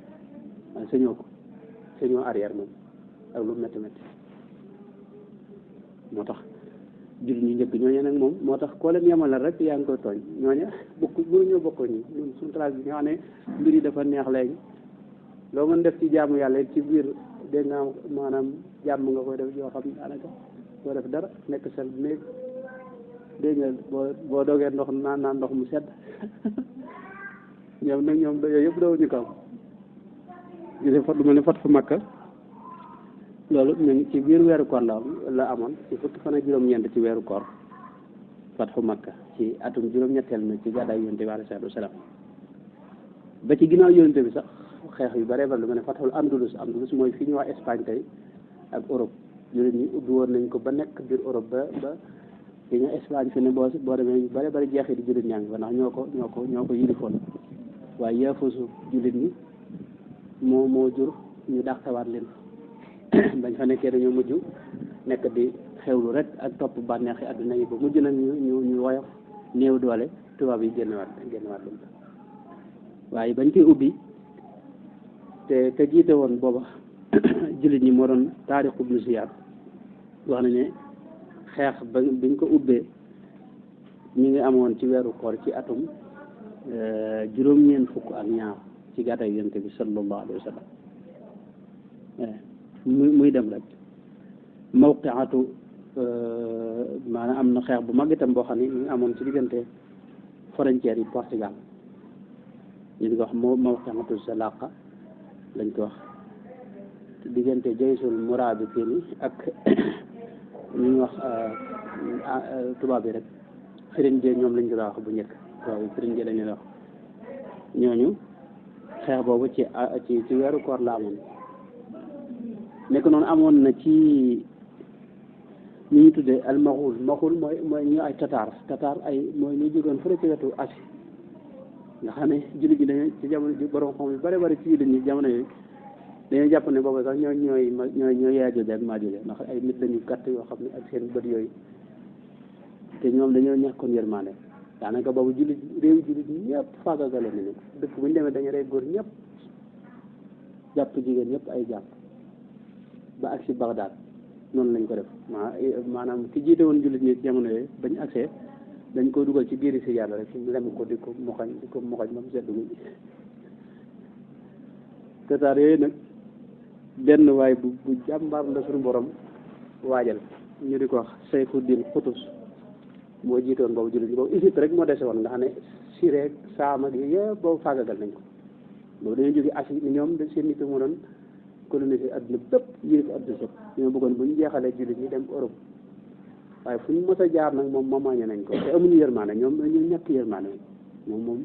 waaye suñu arrière moom ak lu métti métti moo tax jullit ñu njëkk ñooñu nag moom moo tax koo leen yemalal rek yaa ngi koy tooñ ñooñu bokk mënuñoo bokkoo ñi ñun suñu classe bi nga xam ne mbir yi dafa neex léegi loo mën def ci jaamu yàlla ci biir dégg nga maanaam jàmm nga koy def yoo xam ne daanaka doo def dara nekk sa néeg dégg nga boo dogee ndox naan ndox mu sedd ñoom nag ñoom yooyu yëpp dawuñu ko am gisee fat lu mel ne fat fu Makka loolu ñu ngi ci biir weeru koor la amoon ci fukki fan ak juróom-ñeent ci weeru koor fatxu Makka ci atum juróom-ñetteel na ci gàddaay yonent bi alayhi salaatu wasalaam ba ci ginnaaw yonent bi sax xeex yu bare bare lu mel ne fatxul Andalus mooy fii ñu wax Espagne tey ak Europe jullit ñi ubbi woon nañ ko ba nekk biir Europe ba fi ñu Espagne fi ne boo demee yu bare bare jeexee di jullit ñaa ngi fa ndax ñoo ko yilifoon waaye yaafusu jullit ñi moo jur ñu dàqewaat leen bañ fa nekkee dañoo mujj nekk di xewlu rek ak topp bànneexi àdduna yi ba mujj nag ñu woyof néew doole tubaab yi génnewaat leen waaye bañ koy ubbi te jiite woon booba jullit ñi moo doon Taariq ibnu Ziyaad wax na ne xeex biñ ko ubbee ñu ngi amoon ci weeru koor ci atum juróom-ñeent fukk ak ñaar ci gàddaay Yonent bi sallallahu alayhi wa sallam muy dem rek mawqiatu maanaam am na xeex bu mag itam boo xam ne ñu ngi amoon ci diggante frontières yi Portugal ñu di ko wax mawqiatu Zalaqa lañ ko wax diggante jaysul murabitini ak ñu ngi wax tubaab yi rek Firenze ñoom lañ ko daa wax bu njëkk tubaab yi Firenze lañ leen wax ñooñu xeex boobu ci weeru koor la amoon nekk noonu amoon na ci ñu ñu tuddee al maxul mooy ñu ay tatar ay mooy ñu jógoon fële ci wetu Asie nga xam ne jullit ñi dañu ci jamono ji borom xam yu bari ci jullit ñi jamono yooyu dañuy jàpp ne boobu sax ñooy Yaajuuj ak Maajuuj ndax ay nit lañu gàtt yoo xam ne ak seen bët yooyu te ñoom dañoo ñàkkoon yërmande daanaka boobu réew jullit ñëpp faagagaloon nañu dëkk bu ñu demee dañu rey góor ñëpp jàpp jigéen ñëpp ay jàpp ba agsi Bagdad noonu lañ ko def maanaam ki jiite woon jullit ñi jamono yooyu bañ agsee dañ ko dugal ci biiri si yàlla rek lem ko di ko moxañ ba mu sedd guy tataar yooyu nag benn waay bu jàmbaar la suñu borom waajal ñu di ko wax Sayfuddin Xutus moo jiitoon boobu jullit ñi boobu Égypte rek moo dese woon nga xam ne Syrie Saam ak yooyu yëpp boobu faagagal nañ ko boobu dañuy jóge Asie ni ñoom seen nit moo doon coloniser adduna bépp yëpp adduna sëpp ñoo bëggoon bu ñu jeexalee jullit ñi dem Europe waaye fu ñu mës a jaar nag moom mamaañe nañ ko te amuñu yërmaane ñoom dañu ñàkk yërmaane moom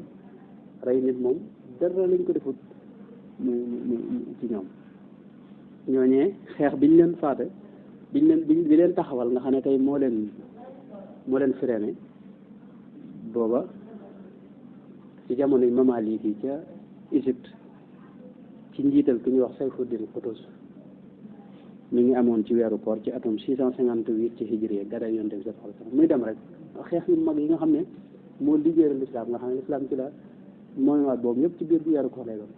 rey nit moom dara lañ ko defut mu ci ñoom ñooñee xeex biñ leen faate bi leen taxawal nga xam ne tey moo leen freiné booba ci jamono yi Mamalik yi ca Égypte ci njiital ki ñuy wax Sayfuddin Xutus mi ngi amoon ci weeru koor ci atum 658 ci hijriya gàddaay Yonent bi sallallahu alayhi wa sallam muy dem rek xeex yu mag yi nga xam ne moo liggéeyal lislaam nga xam ne lislaam ci la mooy waat boobu yëpp ci biir weeru koor lay doon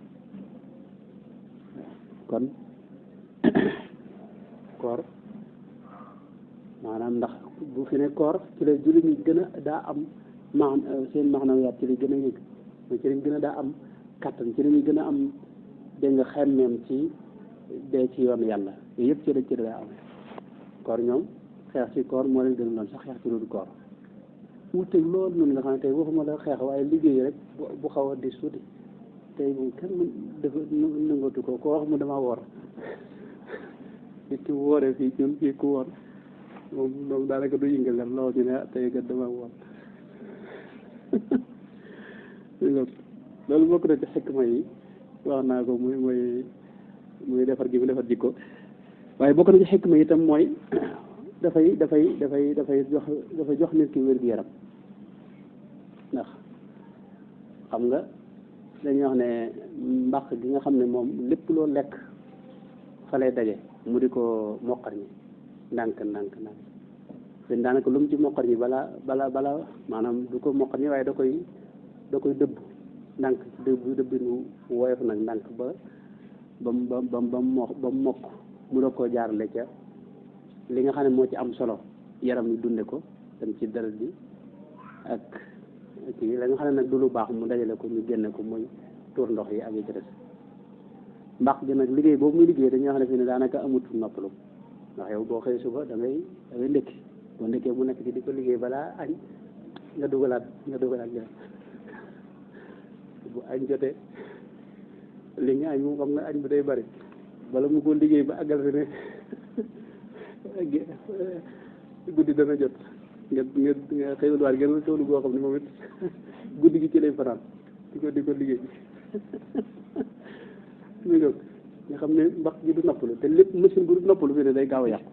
kon koor maanaam ndax bu fi ne koor ci la jullit ñi gën a daa am seen maanawiyaat ci la gën a yëg ci lañ gën a daa am kattan ci lañuy gën a am dégg nga xemmeem ci dee ci yoon yàlla yooyu yëpp ci la daa am koor ñoom xeex ci koor moo leen gën a doon sax xeex ci loolu koor wuute loolu noonu nga xam ne tey waxuma la xeex waaye liggéey rek bu xaw a di suuti tey moom kenn dafa nangatu ko wax mu dama woor nit ki wooree fii ñun fii ku woor moom daanaka du yëngal lam lool ñu ne tey kat dama woor loolu bokk na ci xikma yi wax naa ko muy defar gi mu defar jikko waaye bokk na ci xikma yi itam mooy dafay jox nit ki wér-gu-yaram ndax xam nga dañuy wax ne mbaq gi nga xam ne moom lépp loo lekk fa lay daje mu di ko moqar ñi ndànk te daanaka lu mu ci moqar ñi bala maanaam du ko moqar ñi waaye da koy dëbb ndànk dëbbinu woyof nag ndànk ba mu mokk mu doog koo jaarale ca li nga xam ne moo ci am solo yaram yi dunde ko dem ci deret bi ak kii la nga xam ne nag du lu baax mu dajale ko ñu génne ko muy tuur ndox yi ak yi ci des mbaq gi nag liggéey boobu muy liggéey dañuy wax ne fi ne daanaka amut noppalu ndax yow boo xëyee suba da ngay ndékki boo ndékkee mu nekk ci di ko liggéey balaa añ nga dugalaat leen bu añ jotee li nga añ moom xam nga añ bu day bari bala mu ko liggéey ba àggal fi ne guddi dana jot nga xëyul waat gën a toolu goo xam ne moom it guddi gi ci lay fanaan di ko liggéey mi nga xam ne mbax gi du noppalu te lépp machine bu du noppalu fi ne day gaaw a yàqu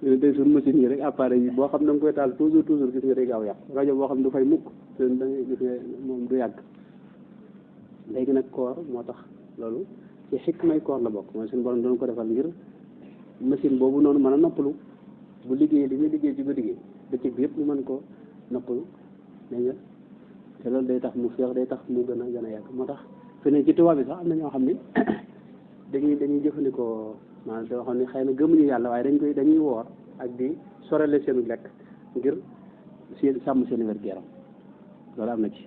day suñ machine yi rek appareil yi boo xam ne da nga koy taal toujours gis nga day gaaw a yàqu rajo boo xam ne du fay mukk te da ngay gis nga moom du yàgg léegi nag koor moo tax loolu ci xikmay koor la bokk mooy suñu borom doon ko defal ngir machine boobu noonu mën a noppalu bu liggéey li muy liggéey ci guddi gi bëccëg bi yëpp mu mën ko noppalu dégg nga te loolu day tax mu féex day tax mu gën a yàgg moo tax fi ne ci tubaab bi sax am na ñoo xam ne dañuy jëfandikoo maanaam doo xam ne xëy na gëmuñu yàlla waaye dañuy woor ak di sorale seenu lekk ngir sàmm seen wér-gu-yaram loolu am na ci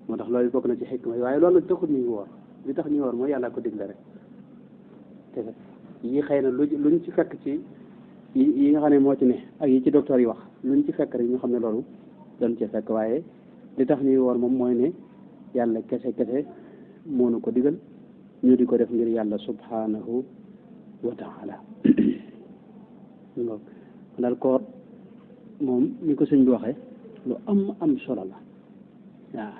moo tax loolu bokk na ci xikma yi waaye loolu nag taxut ñuy woor li tax ñuy woor mooy yàlla ko digle rek te yi xëy na luñ ci fekk ci yi nga xam ne moo ci ne ak yi ci docteur yi wax luñ ci fekk rek ñu xam ne loolu doon ci fekk waaye li tax ñuy woor moom mooy ne yàlla kese moo nu ko digal ñu di ko def ngir yàlla subhanahu wa taala kon daal koor moom ni ko sëñ bi waxee lu am solo la waaw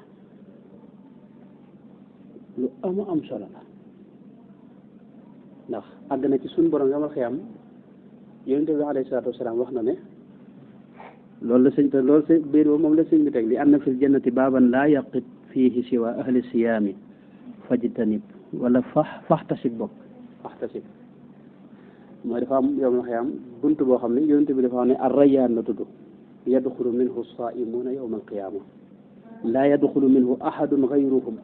lu am solo la ndax àgg na ci suñu borom yamal xiyam yonent bi alayhi salaatu wasalaam wax na ne loolu la sëñ te loolu sëñ biir boobu moom la sëñ bi teg li anna fil jannati baaban laa yaqit fiihi siwa ahli siyaami fajtanib wala faxtasib bopp faxtasib mooy dafa am yawmal xiyaam bunt boo xam ne yonent bi dafa wax ne ar-rayyaan la tudd yadxulu minhu saa'imuuna yawmal qiyaama laa yadxulu minhu ahadun gayruhum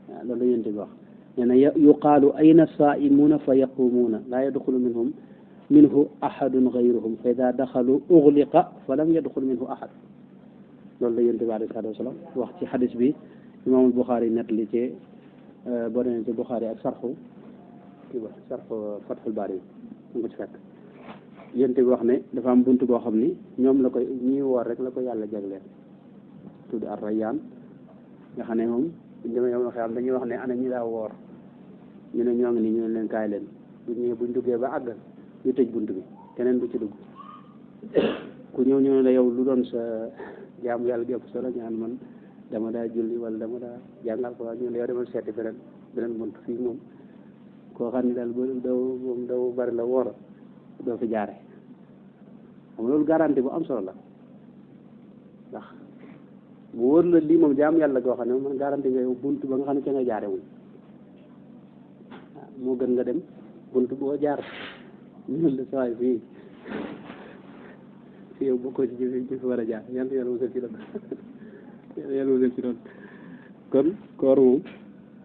waaw loolu la yonent bi wax nee na yuqaalu ayna saa'imuuna fa yaquumuuna laa yadxulu minhu ahadun gayruhum fa idaa daxalu ughliqa fa lam yadxul minhu ahad loolu la yonent bi alayhi salaatu wa salaam wax ci xadis bi imaamul Buxaari nettali ci boo demee ci Buxaari ak sarxu Fathul Baari mu ko ci fekk yonent bi wax ne dafa am bunt boo xam ni ñoom la koy ñuy woor rek la ko yàlla jagleel tudd ar-Rayyaan nga xam ne moom dama yow xam dañuy wax ne ana ñi daa woor ñu ne ñoo ngi nii ñu ne leen kaay leen bu ñëwee buñ duggee ba àggal ñu tëj bunt bi keneen du ci dugg ku ñëw ñu ne la yow lu doon sa jaamu yàlla gi ëpp solo ñaan man dama daa julli wala dama daa jàngal ko ñu ne yow demal seeti beneen bunt fii moom koo xam ne daal daw bari la woor doo fi jaare xam loolu garantie bu am solo la ndax bu wóor la lii moom jaamu yàlla goo xam ne man garantie nga yow bunt ba nga xam ne ca nga jaare wuñ waaw moo gën nga dem bunt boo jaar ñun la sawaay fii yow bokkoo ci jëf fi war a jaar yàlla musal ci doon yàlla musal ci doon kon koor moom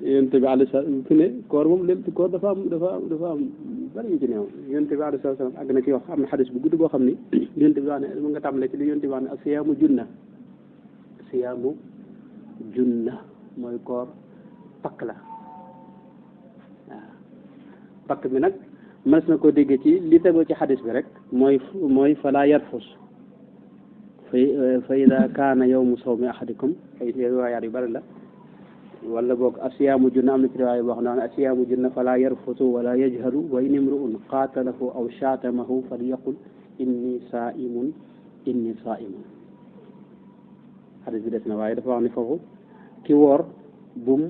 yonent bi alayhi salaam fi ne koor moom lépp koor dafa am bari yu ci neew yonent bi alayhi salaam àgg na ci wax am na xadis bu gudd boo xam ni yonent bi wax ne mu nga tàmbalee ci li yonent bi wax ne ak siyaamu junna mooy koor pakk la waaw pakk bi nag mës na ko déggee ci li tegoo ci xadis bi rek mooy falaa yarfus fa ida kaana yawmu sawmi ahadikum ay riwaayaat yu bari la wala boog asiyaamu junna am na ci riwaaya boo xam ne asiyaamu junna falaa yarfusu wala yajharu wa in imru'un qaatalahu aw shaatamahu falyaqul inni saa'imun xadis bi des na waaye dafa wax ne foofu ki woor bum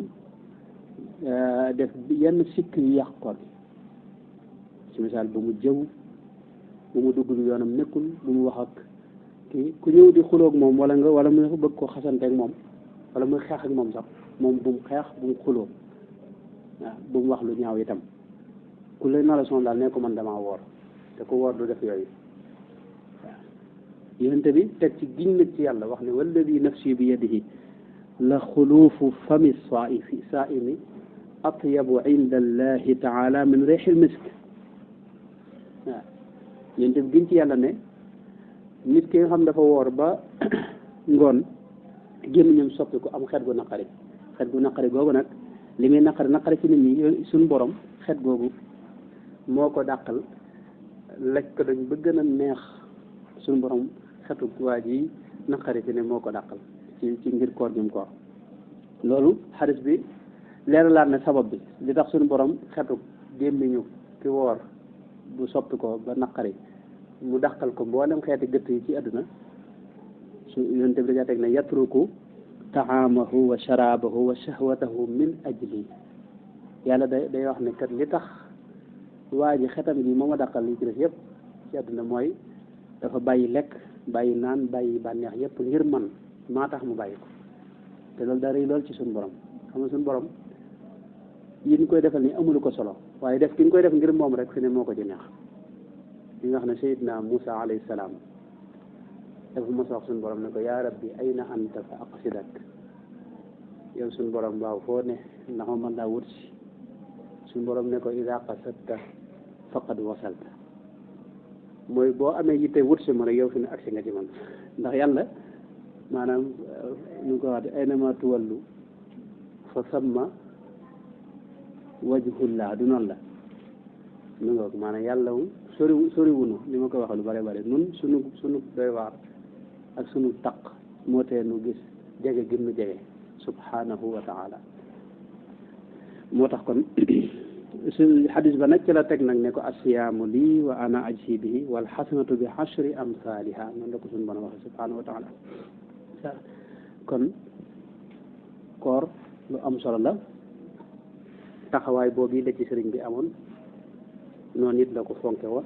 def yenn sikk yu yàq koor ci misaal bu mu jëw bu mu dugg yoonam nekkul bu mu wax ak kii ku ñëw di xuloog moom wala mu bëgg ko xasanteeg moom wala muy xeex ak moom sax moom bu mu xeex bu mu xuloo waaw bu mu wax lu ñaaw itam ku lay nala son daal ne ko man damaa woor te ku woor du def yooyu waaw yonente bi teg ci giñ nag ci yàlla wax ne walladi nafsi bi yadihi la xuluufu fami saaimi atyabu inda allahi taala min reexil misk waaw yéen itam giñ ci yàlla ne nit ki nga xam dafa woor ba ngoon gémmiñam soppi ko am xet gu naqari googu nag li muy naqari ci nit ñi suñu borom xet googu moo ko dàqal lekk dañ ba gën a neex suñu borom xetu waa ji naqari fi ne moo ko dàqal ci ngir koor gi mu koor loolu xadis bi leeralaat na sabab bi li tax suñu borom xetu gémmiñu ki woor bu soppi ko ba naqari mu dàqal ko mboolem xeeti gëtt yi ci àdduna su yonte bi dajaa teg ne yatruku taamahu wa sharabahu wa shahwatahu min ajli yàlla day wax ne kat li tax waa ji xetam gi moom a dàqal li ci def yëpp ci àdduna mooy dafa bàyyi lekk bàyyi naan bàyyi bànneex yëpp ngir man maa tax mu bàyyi ko te loolu daa rëy lool ci suñu borom xam nga suñu borom yi ñu koy defal ni amulu ko solo waaye def ki ñu koy def ngir moom rek fi ne moo ko ci neex li nga xam ne Seydina Moussa alayhi salaam dafa mos wax suñu borom ne ko yaa rabbi ayna anta fa aqsidak yow suñu borom waaw foo ne ndax ma mën laa wut si suñu borom ne ko ida qasadta faqad wasalta mooy boo amee yitte wut si ma rek yow fi ne agsi nga ci man ndax yàlla maanaam ñu ngi ko wax aynama tuwallu fa samma wajhullah du noonu la nu nga maanaam yàlla wu sori wunu li ma ko waxee lu bare bare nun sunu doy waar ak sunu taq moo tee nu gis jege gim nu jege subhanahu wa taala moo tax kon su xadis ba nag ci la teg nag ne ko asiyaamu lii wa ana ajsi bihi wal xasanatu bi xashri amsaliha noonu la ko suñu borom waxee subhanahu wa taala kon koor lu am solo la taxawaay boobu la ci sëriñ bi amoon noonu it la ko fonke woon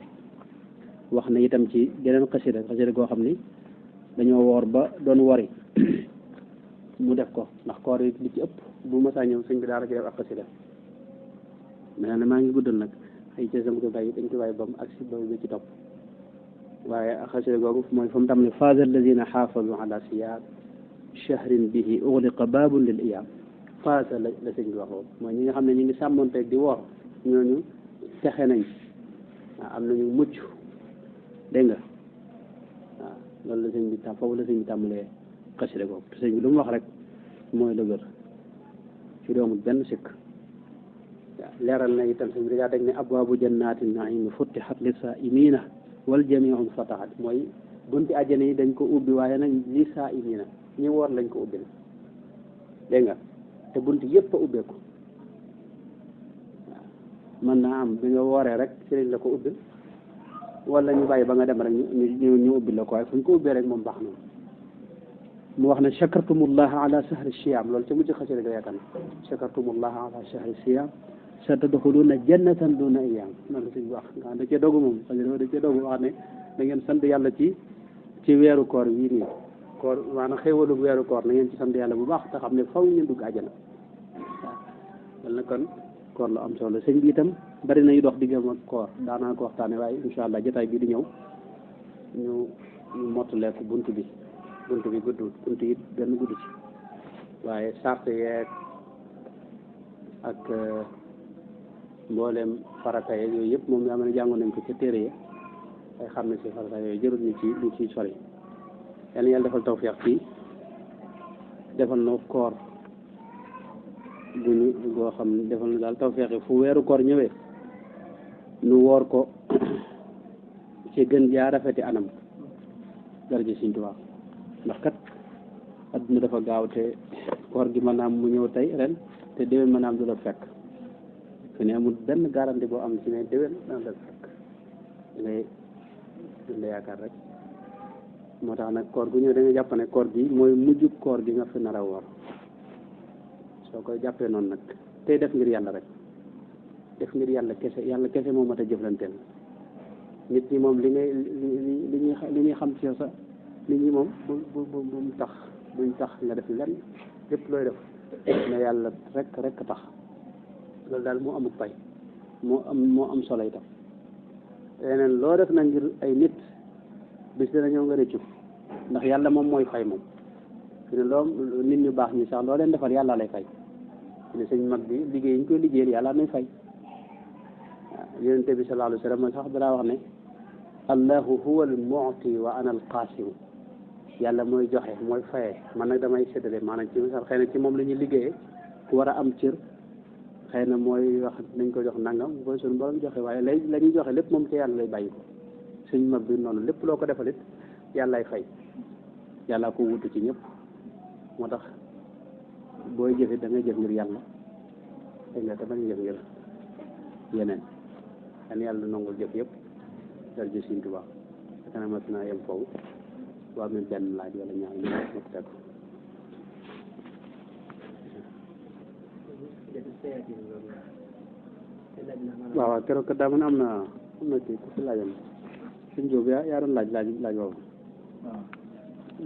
wax na itam ci geneen xasida goo xam ni dañoo woor ba doon wori mu def ko ndax koor yi li ci ëpp bu masaa ñëw sëñ bi daara ci def ak xasida mais ne maa ngi guddal nag ay ci sama ko bàyyi dañ ko bàyyi ba mu ak si ba ci topp waaye ak xasida googu mooy fa mu tam ne faza alladina xaafazu ala siyaam shahrin bihi ughliqa babun lil iyam faza la sëñ bi waxoo mooy ñi nga xam ne ñi ngi sàmmonteeg di woor ñooñu texe nañ waaw am nañu mucc dégg nga waaw loolu la sëñ bi foofu la sëñ bi tàmbalee xasida googu te sëñ bi lu mu wax rek mooy dëgër ci doomul benn sikk waaw leeral na itam sëñ bi daa teg ne abwaabu jannaati naimi futtihat li saa'imina wal jamiihum fatahat mooy bunti àjjana yi dañ ko ubbi waaye nag li saa'imina ñi woor lañ ko ubbi dégg nga te bunti yëpp a ubbeeku mën naa am bi nga wooree rek ci lañ la ko ubbil wala ñu bàyyi ba nga dem rek ñu ubbil la ko waaye fu ñu ko ubbee rek moom baax na mu wax ne chakartumullaha ala shahri siyam loolu ca mujj xasida ga yaakaar na chakartumullaha ala shahri siyam sa tadxuluna jannatan duna iyam noonu la suñ wax nga xam da cee dogu moom xasida da cee dogu wax ne da ngeen sant yàlla ci weeru koor wii nii koor maanaam xéewalu weeru koor na ngeen ci sant yàlla bu baax te xam ne faw ngeen dugg àjjana waaw wal na kon koor lu am solo sëñ bi itam bari na yu dox diggam ak koor daanaa ko waxtaane waaye incha allah jotaay bii di ñëw ñu mottaleeku bunt bi guddul bunt yi benn gudd ci waaye sart yeeg ak mboolem farata yeeg yooyu yëpp moom yaa mën a jàngoon nañ ko ca téere yi ay xam ne si farata yooyu jërul ñu ci sori yal na yàlla defal tawfiq ci defal na koor guñu goo xam ne defal na daal tawfiq fu weeru koor ñëwee nu woor ko ci gën jaa rafeti anam daraja Sëriñ Tuubaa ndax kat adduna dafa gaaw te koor gi maanaam mu ñëw tey ren te déwén maanaam du la fekk fi ne amul benn garanti boo am ci ne déwén dana la fekk ngay dund yaakaar rek moo tax nag koor gu ñëw da nga jàpp ne koor gi mooy mujj koor gi nga fi nar a woor soo koy jàppee noonu nag tey def ngir yàlla rek def ngir yàlla kese moo mat a jëflanteel nit ñi moom li ñuy xam ci sa nit ñi moom buñ tax nga def lenn lépp looy def ne yàlla rek tax loolu daal moo amuk pay moo am solo itam leneen loo def na ngir ay nit bis dina ñëw nga rëccu ndax yàlla moom mooy fay moom fi ne loo nit ñu baax ñi sax loo leen defal yàlla lay fay ne sëñ mag bi liggéey yi ñu koy liggéeyal yàlla nay fay waaw yonent bi sallallahu alayhi wa sallam sax dalaa wax ne allahu huwa al mu'ti wa ana al qasim yàlla mooy joxe mooy faye man nag damay séddale maanaam ci misaal xëy na ci moom la ñuy liggéeyee ku war a am cër xëy na mooy wax nañ ko jox nangam bu koy suñu borom joxe waaye lay la ñuy joxe lépp moom ci yàlla lay bàyyi ko suñ mag bi noonu lépp loo ko defalit yàllaay fay yàllaa ko wutu ci ñëpp moo tax booy jëfit da ngay jëf ngir yàlla dégg nga te bañ jëf ngir yeneen yan yàlla nangul jëf yëpp dal ji Sëriñ Tuubaa kana mat naa yem foofu waa mi benn laaj wala ñaar ñu ma ko teg waaw keroog kat daa mën am na kii ku fi laajoon suñ jóob yaa doon laaj boobu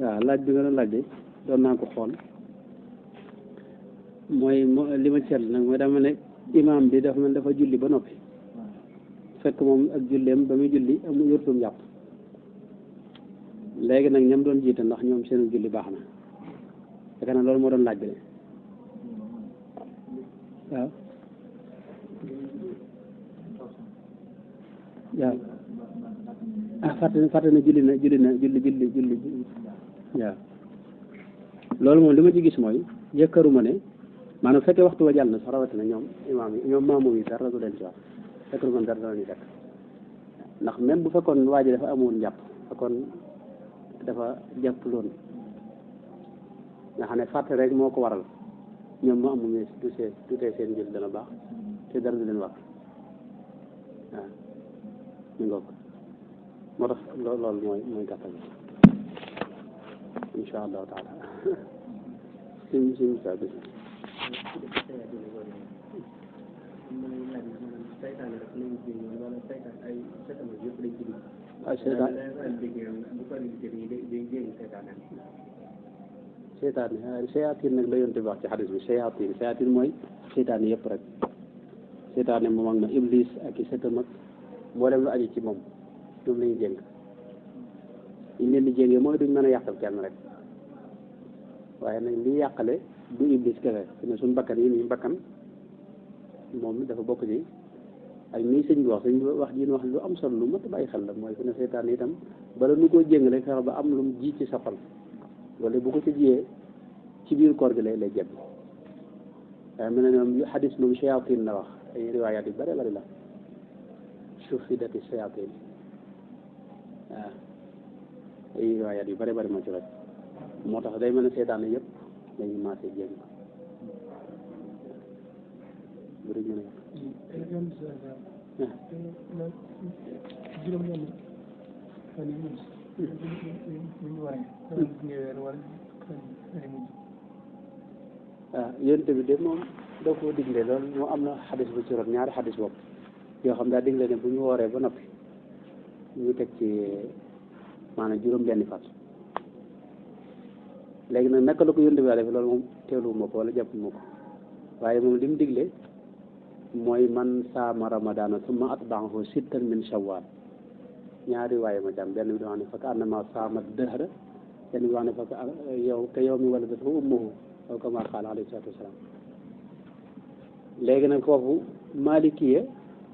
waaw laaj bi nga doon laaj de doon naa ko xool mooy li ma seetlu nag mooy dama ne imaam bi dafa mel dafa julli ba noppi fekk moom ak julleem ba muy julli amul yurtum jàpp léegi nag ñam doon jiite ndax ñoom seen julli baax na fekk na loolu moo doon laaj bi de waaw waaw ah fàtte na julli waaw loolu moom li ma ci gis mooy yëkkaruma ne maanaam fekkee waxtu wa jàll na sax rawatina ñoom imaam yi ñoom maamu yi dara du leen ci wax fekkaru man dara danañu fekk ndax même bu fekkoon waa ji dafa amoon njàpp fekkoon dafa jàpp loon nga xam ne fàtte rek moo ko waral ñoom ma amu mais du tee seen jël dana baax te dara du leen wax waaw ñu ngoog moo tax loolu mooy gàttal insha allahu taala sim sa bis seytaane nag la yonte bi wax ci xadis bi seytaane mooy seytaane yëpp rek seytaane moom ak na iblis ak i sëtam ak mboolem lu aju ci moom ñoom la ñuy jéng ñu leen di jéngee mooy duñ mën a yàqal kenn rek waaye nag li yàqale du iblis kese fi ne suñu bakkan yi nii bakkan moom dafa bokk ci ak nii sëñ bi wax ji wax lu am solo lu mat a bàyyi xel la mooy fi ne seytaan itam bala nu koo jéng rek fexe ba am lu mu ji ci sa xol loolu bu ko ci jiyee ci biir koor gi lay jebbi waaye mel na ñoom xadis moom shayatin la wax ay riwaayaat yu bare bari la sufidati shayatin waaw ay riwaayaat yu bare bari moo ci rek moo tax day mel ne seytaan yëpp dañuy maase jéng bëri ñu ne waaw yonent bi de moom da koo digle loolu moo am na xadis bu ci ron ñaari xadis bopp yoo xam daa digle ne bu ñu wooree ba noppi ñu teg ci maanaam juróom-benni fan léegi nag naka la ko yonent bi daa def loolu moom teelu ma ko wala jàpp ma ko waaye moom li mu digle mooy man saama ramadaana summa atba'ahu sittan min shawwal ñaari waaye ma jàmm benn bi di wax ne fa ka annama saama dahra benn bi wax ne fa ka yow te yow mi wala dafa ummuhu aw kama qaala alayhi salaatu wasalaam léegi nag foofu malikiye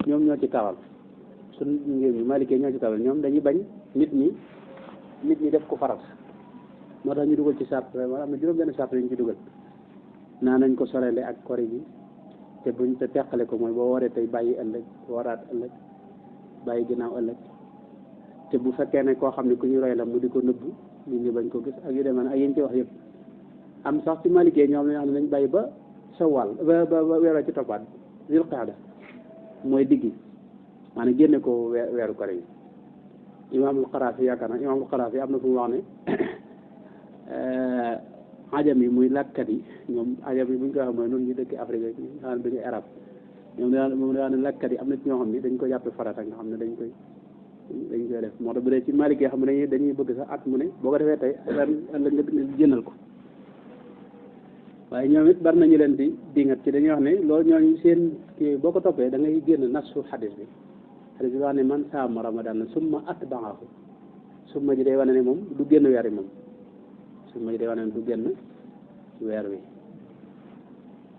ñoom ñoo ci kawal suñ ngir mi malikiye ñoo ci kawal ñoom dañuy bañ nit ñi def ko farat moo tax ñu dugal ci sart am na juróom-benn sart yu ñu ci dugal naa nañ ko sorele ak kori gi te buñ te teqale ko mooy boo waree tey bàyyi ëllëg waraat ëllëg bàyyi ginnaaw ëllëg te bu fekkee ne koo xam ne ku ñu roy la mu di ko nëbbu nit ñi bañ ko gis ak yu demee ak yéen ci wax yëpp am sax ci malikee ñoom la xam ne nañ bàyyi ba sawal ba weeroo ci toppaat zil qaada mooy diggi maanaam génne ko weeru kori yi imaamul Qaraafi yaakaar naa imaamul Qaraafi am na fu mu wax ne ajam yi muy làkkat yi ñoom ajam yi bu ñu ko waxee mooy noonu ñu dëkk Afrique yi nga xam ne dañuy arab ñoom moom daa ne làkkat yi am na ci ñoo xam ne dañ ko jàppe farata nga xam ne dañ koy def moo tax bu dee ci Malick yi xam ne dañuy bëgg sax at mu ne boo ko defee tey ëllëg nga jëndal ko waaye ñoom it bari nañu leen di dingat ci dañuy wax ne loolu ñooñu seen kii boo ko toppee da ngay génn nasu xadis bi wax ne man saama ramadan summa atba'ahu summa ji day wane ne moom du génn weer yi moom summa ji day wane ne du génn weer wi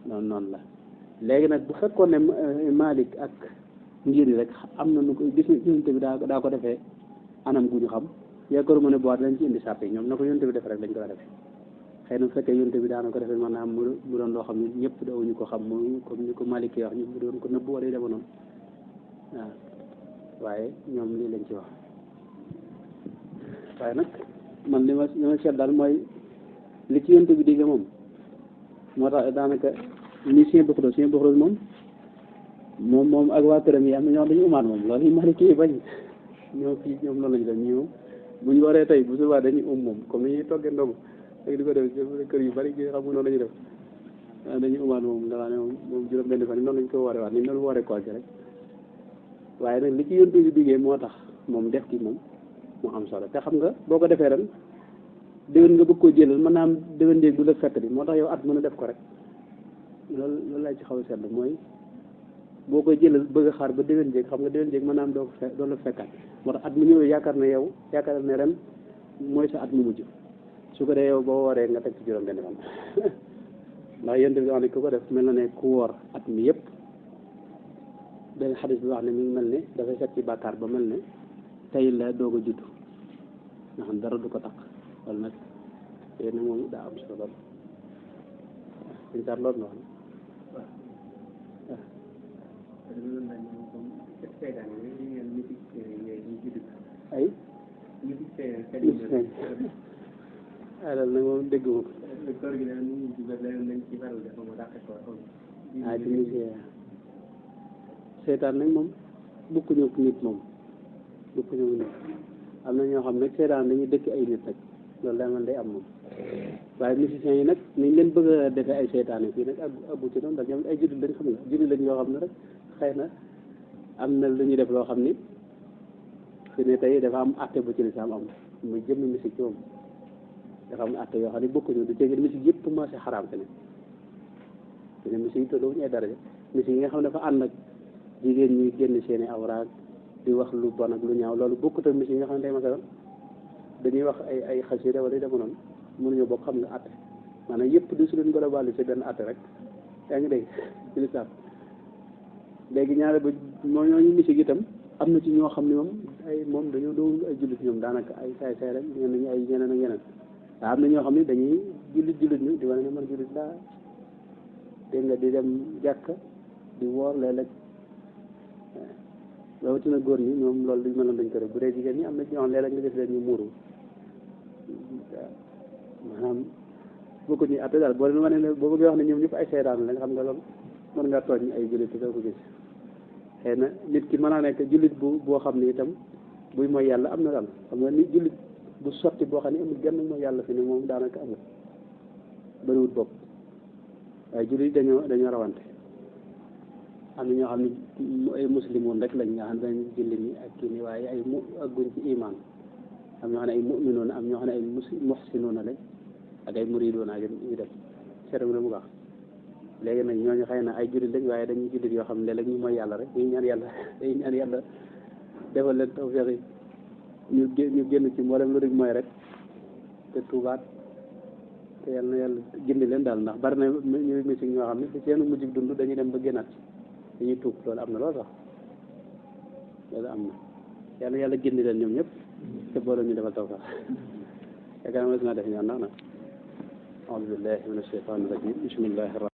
noonu la léegi nag bu fekkoon ne Malick ak ngir yi rek am na nu ko gis Yonent bi daa ko defee anam gu ñu xam yaakaaruma ne boîte dañ ci indi sàppe ñoom na ko yonte bi def rek lañ ko defee xëy na bu fekkee yonte bi daana ko defee maanaam mu doon loo xam ne ñëpp dawuñu ko xam mu comme ni ko Malick wax ñu mu doon ko nëbb wala yu dema noonu waaw waaye ñoom lii lañ ci wax waaye nag man li ma seet daal mooy li ci yonte bi digge moom moo tax daanaka ni Sëñ Buxroos moom ak waa këram yi am na ñoo xam dañu umaat moom loolu yi Maliki yi bañ ñoom fii ñoom loolu lañu def ñi moom bu ñu waree tey bu subaa dañuy moom comme ni ñuy toggee ndogu léegi di ko def kër yu bari xam nga noonu la ñuy def dañuy umaat moom nga xam ne moom juróom benn fan yi noonu lañu ko waree waat ni noonu waree koor gi rek waaye nag li ci yonte bi diggee moo tax moom def ki moom moo am solo te xam nga boo ko defee ren déwén nga bëgg koo jëlal mën naa am déwén jéeg du la fekk di moo tax yow at mën a def ko rek loolu laa ci xaw a seetlu mooy boo koy jëlal bëgg a xaar ba déwén jéeg xam nga déwén jéeg mën naa am doo la fekkaat moo tax at mu ñëwee yaakaar ne ren mooy sa at mu mujj su ko dee yow boo wooree nga teg ci juróom benn fan ndax yéen bi wax ne ku ko def mel na ne ku woor at mi yëpp benn xadis bi wax ne mi ngi mel ne dafay set ci bàkkaar ba mel ne tey la doog a judd nga xam dara du ko tax wala nag yéen moom daa am solo lool suñu saar loolu nga wax ay loolu nag moom dégg ma ko ci misi seetaan nag moom bukkuñu nit moom bukkuñu nit am na ñoo xam nag seetaan dañuy dëkk ay nit nag loolu daa man day am moom waaye musiciens yi nag niñ leen bëgg a defee ay seetaan yi fii nag abu ci noonu ndax ñoom ay jullit lañ xam nga jullit lañ yoo xam ne rek xëy na am na lu ñuy def loo xam ni fi ne tey dafa am atte bu ci lislaam am muy jëmmi musique ci moom dafa am atte yoo xam ne bokkuñu du ceegi musique yëpp commencé xaraam fi ne musique yi tolluwuñu ay daraja musique yi nga xam ne dafa ànd ak jigéen ñi génn seeni awraag di wax lu bon ak lu ñaaw loolu bokkut ak musique yi nga xam ne tey masalan dañuy wax ay xasida wala dama noonu mënuñu bokk xam nga atte maanaam yëpp du su leen globalisé benn atte rek yaa ngi dégg ci lislaam léegi ñaare ba moo ñooñu musique itam am na ci ñoo xam ne moom dañoo doon ay jullit ñoom daanaka ay saay rek ñenn ñi ay ñeneen ak ñeneen waaye am na ñoo xam ne dañuy jullit ñu di wane ne man jullit laa dégg nga di dem jàkka di woor léeg-léeg rawatina góor ñi ñoom loolu duñ mënoon dañ ko def bu dee jigéen ñi am na ci ñoo xam léeg-léeg nga gis leen ñu muuru waaw maanaam bokku ñuy atte daal boo leen wane ne boo bëggee wax ne ñoom ñëpp ay seedaan la nga xam nga loolu mën ngaa tooñ ay jullit te doo ko gis xëy na nit ki mën naa nekk jullit boo xam ne itam buy mooy yàlla am na daal xam nga ni jullit bu sotti boo xam ne amul genn mooy yàlla fi ne moom daanaka amul bëriwut bopp waaye jullit dañoo rawante am na ñoo xam ne ay muslimoon rek lañ nga xam ne dañ jullit ñi ak kii ni waaye ay agguñ ci iman am ñoo xam ne ay mu'minoon am ñoo xam ne ay muhsinoon lañ ak ay muridoon ak yu def seetam na mu baax léegi nag ñooñu xëy na ay jullit lañ waaye dañuy jullit yoo xam ne léeg-léeg ñu mooy yàlla rek dañuy ñaan yàlla defal leen tawfeex yi ñu génn ci mboolem lu dul mooy rek te tuubaat te yàlla na yàlla gindi leen daal ndax bari na ñu musique ñoo xam ne ci seen mujj dund dañuy dem ba génnaat ci dañuy tuub loolu am na loolu sax loolu am na yàlla yàlla gindi leen ñoom ñëpp te boole ñu defal tawfeex yaakaar naa def ñaan ndax nag a'uuzu billahi mina shaytaani rajiim bismillahi